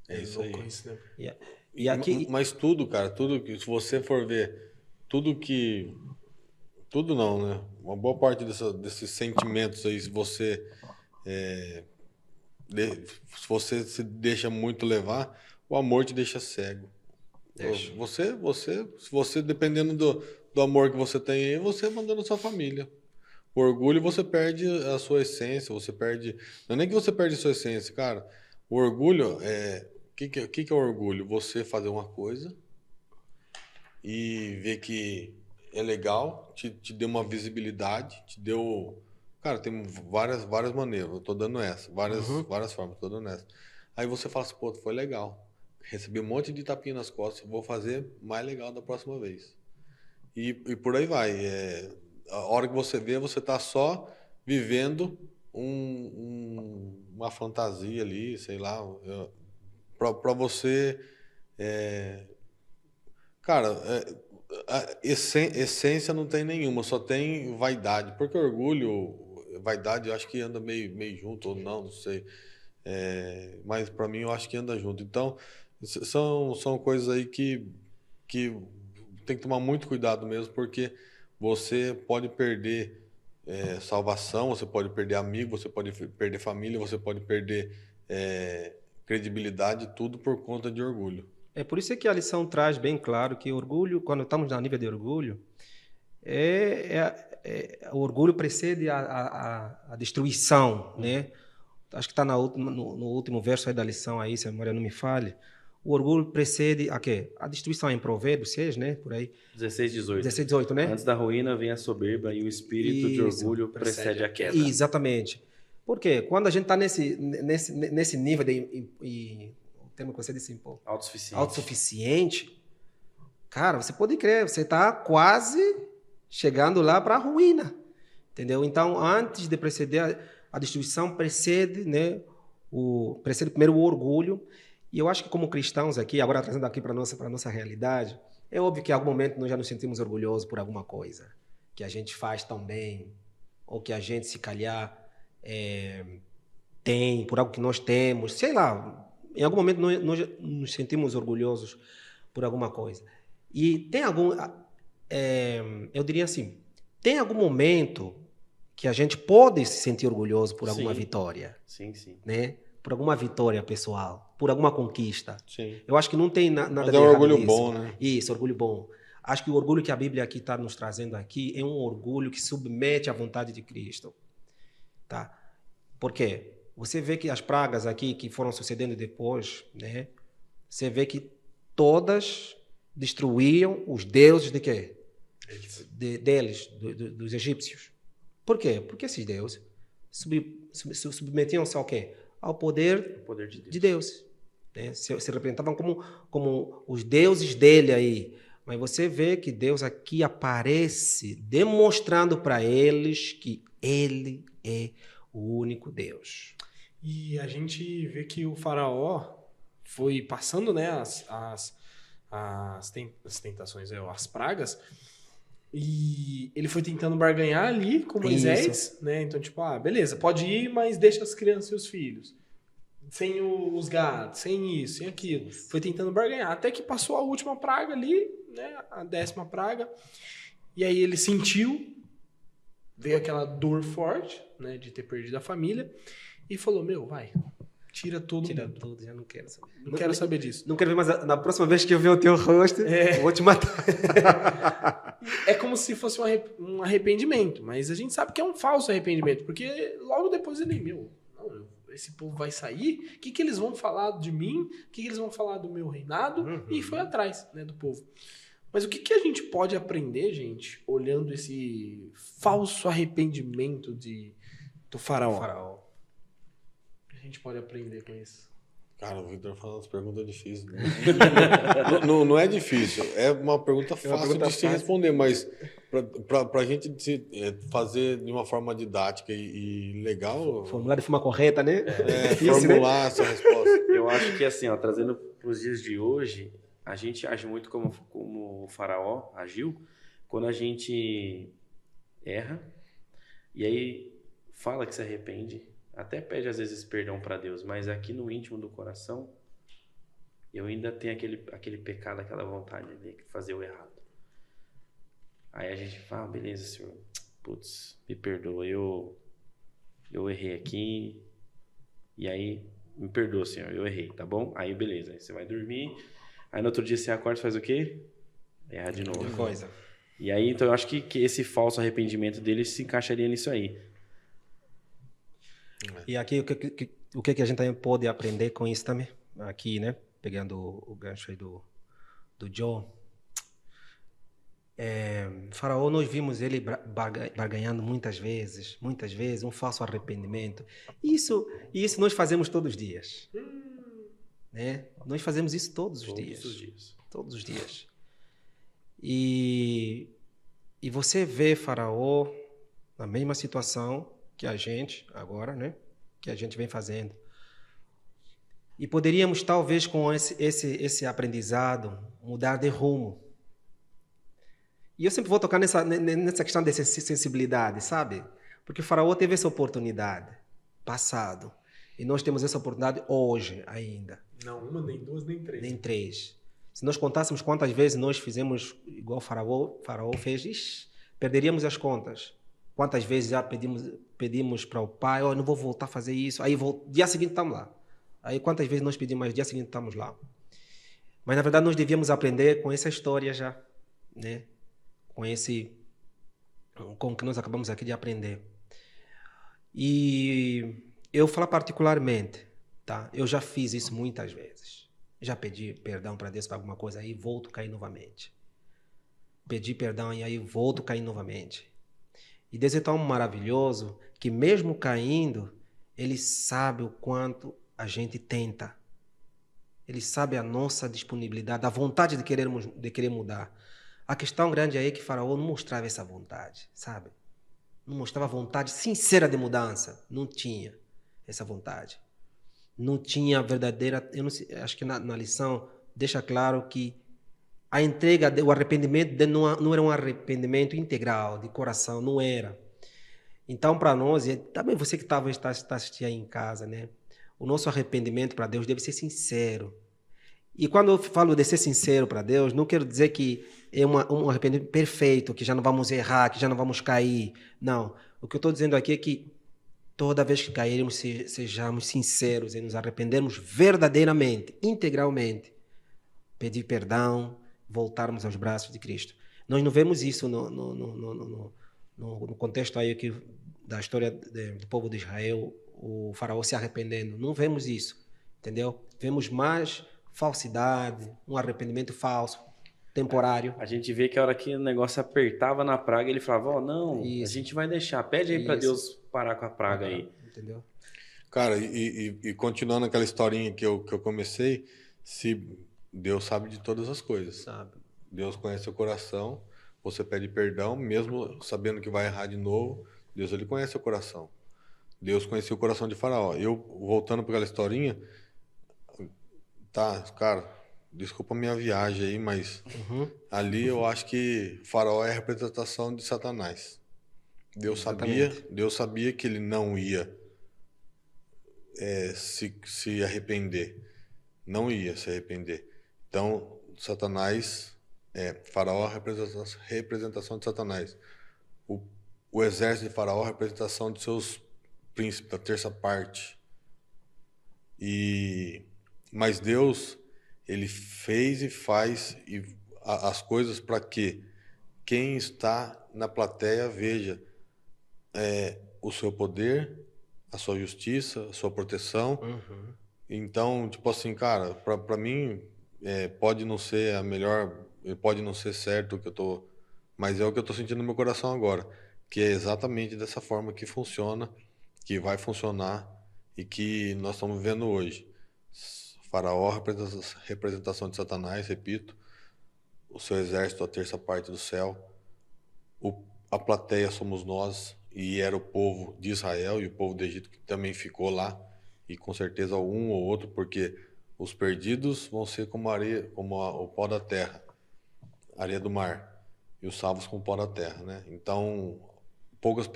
Speaker 2: É isso aí.
Speaker 1: Isso, né?
Speaker 4: E aqui...
Speaker 2: Mas tudo, cara, tudo que, se você for ver, tudo não, né? Uma boa parte desses sentimentos aí, se você se deixa muito levar, o amor te deixa cego.
Speaker 4: Deixa.
Speaker 2: Se você dependendo do amor que você tem aí, você abandona a sua família. O orgulho, você perde a sua essência, você perde... Não é nem que você perde a sua essência, cara. O orgulho o que é o orgulho? Você fazer uma coisa e ver que é legal, te deu uma visibilidade, te deu... Cara, tem várias maneiras, eu tô dando essa, várias formas, tô dando essa. Aí você fala assim, pô, foi legal. Recebi um monte de tapinha nas costas, vou fazer mais legal da próxima vez. E por aí vai. A hora que você vê, você tá só vivendo uma fantasia ali, sei lá, para você... Cara, a essência não tem nenhuma, só tem vaidade. Porque orgulho, vaidade, eu acho que anda meio junto, ou não sei. Mas para mim, eu acho que anda junto. Então, são coisas aí que tem que tomar muito cuidado mesmo, porque você pode perder salvação, você pode perder amigo, você pode perder família, você pode perder credibilidade, tudo por conta de orgulho.
Speaker 4: É por isso que a lição traz bem claro que orgulho, quando estamos no nível de orgulho, o orgulho precede a destruição, né? Acho que está no último verso aí da lição aí, se a memória não me falhe. O orgulho precede a quê? A destruição em Provérbios 6, né? Por aí.
Speaker 3: 16, 18.
Speaker 4: 16, 18, né?
Speaker 3: Antes da ruína vem a soberba e o espírito de orgulho precede a queda.
Speaker 4: Exatamente. Porque quando a gente está nesse nível o termo que você disse, pô, autossuficiente, cara, você pode crer, você está quase chegando lá para a ruína, entendeu? Então, antes de preceder a destruição, precede primeiro o orgulho. E eu acho que como cristãos aqui, agora trazendo aqui para nossa realidade, é óbvio que em algum momento nós já nos sentimos orgulhosos por alguma coisa que a gente faz tão bem, ou que a gente, se calhar, tem, por algo que nós temos, sei lá, em algum momento nós nos sentimos orgulhosos por alguma coisa. E tem eu diria assim, tem algum momento que a gente pode se sentir orgulhoso por alguma vitória.
Speaker 3: Sim.
Speaker 4: Né? Por alguma vitória pessoal, por alguma conquista.
Speaker 2: Sim.
Speaker 4: Eu acho que não tem nada
Speaker 2: Mas
Speaker 4: de
Speaker 2: é um
Speaker 4: errado
Speaker 2: orgulho
Speaker 4: nisso.
Speaker 2: bom, né?
Speaker 4: Isso, orgulho bom. Acho que o orgulho que a Bíblia aqui está nos trazendo aqui é um orgulho que submete à vontade de Cristo. Tá? Por quê? Você vê que as pragas aqui que foram sucedendo depois, né? Você vê que todas destruíam os deuses de quê? Deles, dos egípcios. Por quê? Porque esses deuses submetiam-se ao quê? Ao poder de Deus. Né? Se representavam como os deuses dele aí. Mas você vê que Deus aqui aparece demonstrando para eles que ele é o único Deus.
Speaker 1: E a gente vê que o faraó foi passando, né, as tentações, as pragas, e ele foi tentando barganhar ali com Moisés, né? Então, tipo, beleza, pode ir, mas deixa as crianças e os filhos. sem os gados, sem isso, sem aquilo. Foi tentando barganhar, até que passou a última praga ali, né, a 10ª praga, e aí ele sentiu, veio aquela dor forte, né, de ter perdido a família, e falou, vai, tira todo mundo.
Speaker 4: tudo, já não quero saber.
Speaker 1: Não quero saber disso.
Speaker 4: Não quero ver mais. Na próxima vez que eu ver o teu rosto, eu vou te matar.
Speaker 1: É como se fosse um arrependimento, mas a gente sabe que é um falso arrependimento, porque logo depois ele, esse povo vai sair, o que eles vão falar de mim, o que eles vão falar do meu reinado, e foi atrás, né, do povo. Mas o que a gente pode aprender, gente, olhando esse falso arrependimento do faraó? O que a gente pode aprender com isso?
Speaker 2: Cara, o Victor faz umas perguntas difíceis. Não é difícil, é uma pergunta fácil de se responder, mas para a gente fazer de uma forma didática e legal...
Speaker 4: Formular de forma correta, né?
Speaker 2: Formular essa resposta.
Speaker 3: Eu acho que assim, trazendo para os dias de hoje, a gente age muito como o faraó agiu, quando a gente erra, e aí fala que se arrepende, até pede às vezes perdão para Deus, mas aqui no íntimo do coração, eu ainda tenho aquele pecado, aquela vontade de fazer o errado. Aí a gente fala, beleza, Senhor, putz, me perdoa, eu errei aqui, e aí, me perdoa, Senhor, eu errei, tá bom? Aí beleza, aí você vai dormir, aí no outro dia você acorda e faz o quê? Erra de novo.
Speaker 4: Coisa.
Speaker 3: E aí, então eu acho que esse falso arrependimento dele se encaixaria nisso aí.
Speaker 4: E aqui, o que a gente também pode aprender com isso também? Aqui, né? Pegando o gancho aí do John. Faraó, nós vimos ele barganhando muitas vezes, um falso arrependimento. Isso nós fazemos todos os dias. Né? Nós fazemos isso todos os dias. Todos os dias. E você vê Faraó na mesma situação que a gente agora, né? Que a gente vem fazendo. E poderíamos, talvez, com esse aprendizado, mudar de rumo. E eu sempre vou tocar nessa questão dessa sensibilidade, sabe? Porque o Faraó teve essa oportunidade, passado. E nós temos essa oportunidade hoje ainda.
Speaker 1: Não, uma, nem duas, nem três.
Speaker 4: Nem três. Se nós contássemos quantas vezes nós fizemos igual o Faraó fez, perderíamos as contas. Quantas vezes já pedimos para o pai, não vou voltar a fazer isso. Aí, dia seguinte, estamos lá. Aí, quantas vezes nós pedimos, mas dia seguinte, estamos lá. Mas, na verdade, nós devíamos aprender com essa história já, né? Com o que nós acabamos aqui de aprender. E eu falo particularmente, tá? Eu já fiz isso muitas vezes. Já pedi perdão para Deus para alguma coisa, aí volto a cair novamente. Pedi perdão e aí volto a cair novamente. E Deus é tão maravilhoso que mesmo caindo, Ele sabe o quanto a gente tenta. Ele sabe a nossa disponibilidade, a vontade de querer mudar. A questão grande aí é que Faraó não mostrava essa vontade, sabe? Não mostrava vontade sincera de mudança. Não tinha essa vontade. Não tinha verdadeira... Eu não sei, acho que na lição deixa claro que a entrega, o arrependimento não era um arrependimento integral, de coração, não era. Então, para nós, e também você que está assistindo aí em casa, né? O nosso arrependimento para Deus deve ser sincero. E quando eu falo de ser sincero para Deus, não quero dizer que é um arrependimento perfeito, que já não vamos errar, que já não vamos cair. Não. O que eu estou dizendo aqui é que toda vez que cairmos, sejamos sinceros e nos arrependermos verdadeiramente, integralmente. Pedir perdão, voltarmos aos braços de Cristo. Nós não vemos isso no contexto aí da história do povo de Israel, o faraó se arrependendo. Não vemos isso, entendeu? Vemos mais falsidade, um arrependimento falso, temporário.
Speaker 3: A gente vê que a hora que o negócio apertava na praga, ele falava, não, isso. A gente vai deixar, pede aí para Deus parar com a praga aí.
Speaker 4: Entendeu?
Speaker 2: Cara, e continuando aquela historinha que eu comecei, se Deus sabe de todas as coisas.
Speaker 4: Sabe.
Speaker 2: Deus conhece o coração, você pede perdão, mesmo sabendo que vai errar de novo, Deus ele conhece o coração. Deus conhecia o coração de Faraó. Eu, voltando para aquela historinha, tá, cara, desculpa a minha viagem aí, mas ali eu acho que Faraó é a representação de Satanás. Deus sabia que ele não ia se arrepender. Não ia se arrepender. Então, Satanás, Faraó, a representação de Satanás. O exército de Faraó, a representação de seus príncipes, a terça parte. Mas Deus, ele fez e faz as coisas para que quem está na plateia veja o seu poder, a sua justiça, a sua proteção. Então, tipo assim, cara, para mim pode não ser a melhor, pode não ser certo o que eu tô, mas é o que eu tô sentindo no meu coração agora, que é exatamente dessa forma que funciona, que vai funcionar e que nós estamos vivendo hoje. Faraó, representação de Satanás, repito, o seu exército, a terça parte do céu, a plateia somos nós, e era o povo de Israel e o povo do Egito que também ficou lá, e com certeza um ou outro, porque os perdidos vão ser como areia, como o pó da terra, areia do mar, e os salvos como o pó da terra, né? Então, algumas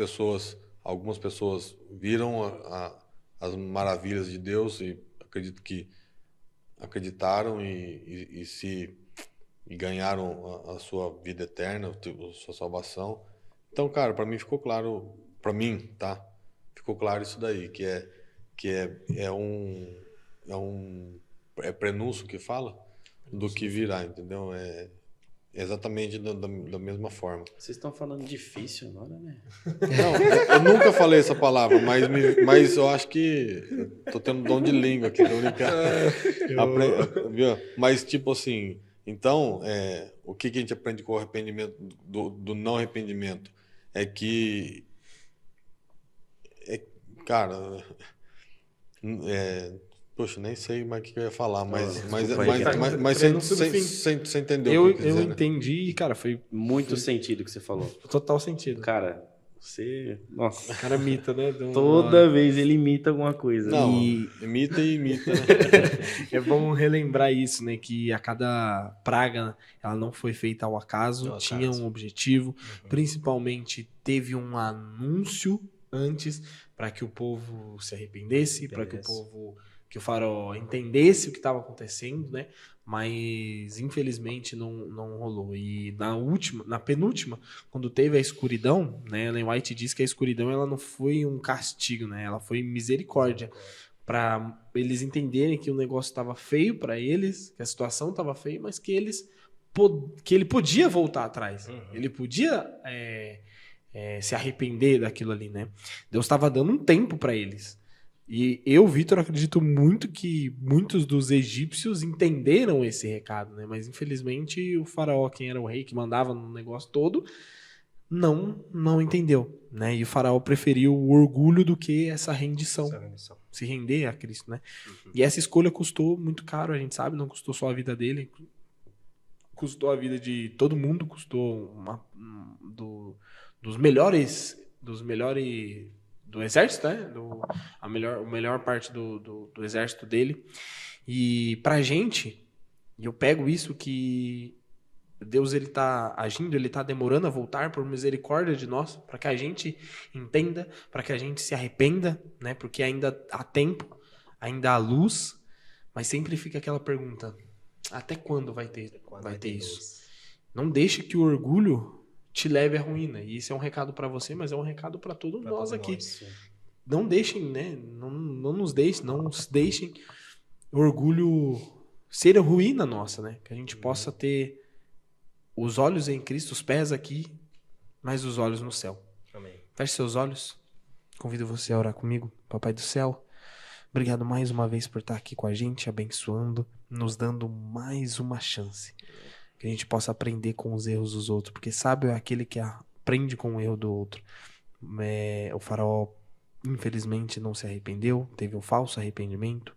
Speaker 2: pessoas viram as maravilhas de Deus e acredito que acreditaram e ganharam a sua vida eterna, a sua salvação. Então, cara, para mim ficou claro, para mim, tá? Ficou claro isso daí, que é prenúncio que fala do que virá, entendeu? É exatamente da mesma forma.
Speaker 3: Vocês estão falando difícil agora, né?
Speaker 2: Não, eu nunca falei essa palavra, mas eu acho que eu tô tendo dom de língua aqui, tô brincando. Viu? Mas, tipo assim, então, o que a gente aprende com o arrependimento, do não arrependimento? É que, cara, poxa, nem sei mais o que eu ia falar, mas você entendeu o que eu quis dizer,
Speaker 1: Eu entendi, cara, foi
Speaker 3: muito sentido o que você falou.
Speaker 1: Total sentido.
Speaker 3: Cara, você... Nossa.
Speaker 1: O cara imita, né?
Speaker 3: Toda vez ele imita alguma coisa.
Speaker 2: Não, imita e imita. Né?
Speaker 1: É bom relembrar isso, né? Que a cada praga, ela não foi feita ao acaso, tinha um objetivo. Principalmente, teve um anúncio antes para que o povo se arrependesse, para que o faraó entendesse o que estava acontecendo, né? Mas infelizmente não rolou. E na penúltima, quando teve a escuridão, né? Ellen White diz que a escuridão ela não foi um castigo, né? Ela foi misericórdia para eles entenderem que o negócio estava feio para eles, que a situação estava feia, mas que ele podia voltar atrás, ele podia se arrepender daquilo ali, né? Deus estava dando um tempo para eles. E eu, Vitor, acredito muito que muitos dos egípcios entenderam esse recado, né? Mas infelizmente o faraó, quem era o rei que mandava no negócio todo, não entendeu, né? E o faraó preferiu o orgulho do que essa rendição. Se render a Cristo, né? E essa escolha custou muito caro, a gente sabe, não custou só a vida dele, custou a vida de todo mundo, custou dos melhores do exército, né? A melhor parte do exército dele. E pra gente, eu pego isso que Deus ele tá agindo, ele tá demorando a voltar por misericórdia de nós, para que a gente entenda, para que a gente se arrependa, né? Porque ainda há tempo, ainda há luz, mas sempre fica aquela pergunta: até quando vai ter isso? Luz? Não deixe que o orgulho te leve à ruína. E isso é um recado para você, mas é um recado para todos nós aqui. Não deixem, né? Não nos deixem o orgulho ser a ruína nossa, né? Que a gente possa ter os olhos em Cristo, os pés aqui, mas os olhos no céu.
Speaker 4: Amém.
Speaker 1: Feche seus olhos. Convido você a orar comigo. Papai do céu, obrigado mais uma vez por estar aqui com a gente, abençoando, nos dando mais uma chance. Que a gente possa aprender com os erros dos outros, porque sábio é aquele que aprende com o erro do outro. O faraó, infelizmente, não se arrependeu, teve um falso arrependimento,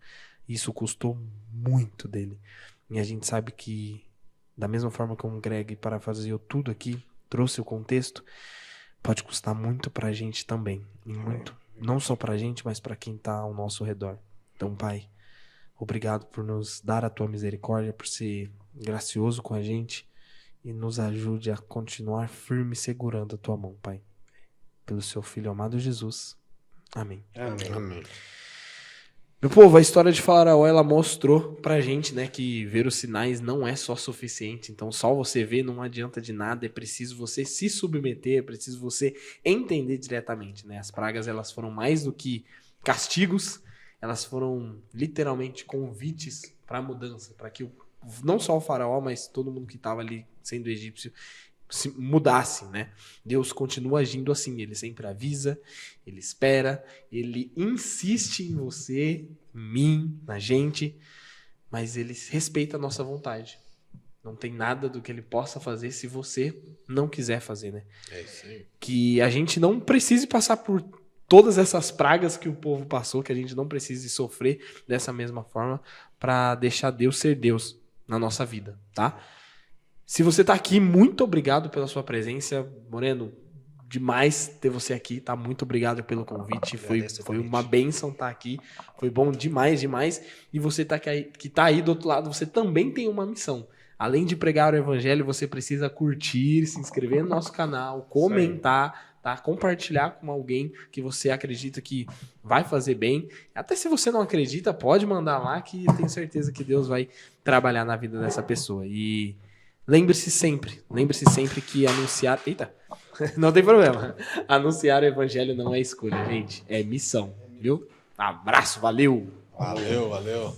Speaker 1: isso custou muito dele. E a gente sabe que, da mesma forma que o Greg parafraseou tudo aqui, trouxe o contexto, pode custar muito pra gente também. E muito, não só pra gente, mas pra quem tá ao nosso redor. Então, Pai, obrigado por nos dar a tua misericórdia, por ser gracioso com a gente e nos ajude a continuar firme segurando a tua mão, Pai. Pelo seu Filho amado Jesus. Amém.
Speaker 3: Amém.
Speaker 2: Amém.
Speaker 1: Meu povo, a história de Faraó, ela mostrou pra gente, né, que ver os sinais não é só suficiente. Então, só você ver não adianta de nada, é preciso você se submeter, é preciso você entender diretamente, né? As pragas, elas foram mais do que castigos, elas foram literalmente convites para mudança, para que não só o Faraó, mas todo mundo que estava ali sendo egípcio se mudasse, né? Deus continua agindo assim, ele sempre avisa, ele espera, ele insiste em você, em mim, na gente, mas ele respeita a nossa vontade. Não tem nada do que ele possa fazer se você não quiser fazer, né?
Speaker 2: É isso aí.
Speaker 1: Que a gente não precise passar por todas essas pragas que o povo passou, que a gente não precise sofrer dessa mesma forma para deixar Deus ser Deus na nossa vida, tá? Se você tá aqui, muito obrigado pela sua presença, Moreno. Demais ter você aqui, tá? Muito obrigado pelo convite. Foi uma bênção estar aqui. Foi bom demais, demais. E você que tá aí do outro lado, você também tem uma missão. Além de pregar o evangelho, você precisa curtir, se inscrever no nosso canal, comentar, tá? Compartilhar com alguém que você acredita que vai fazer bem. Até se você não acredita, pode mandar lá que eu tenho certeza que Deus vai trabalhar na vida dessa pessoa. E lembre-se sempre que anunciar... Eita, não tem problema. Anunciar o evangelho não é escolha, gente. É missão, viu? Abraço, valeu!
Speaker 2: Valeu.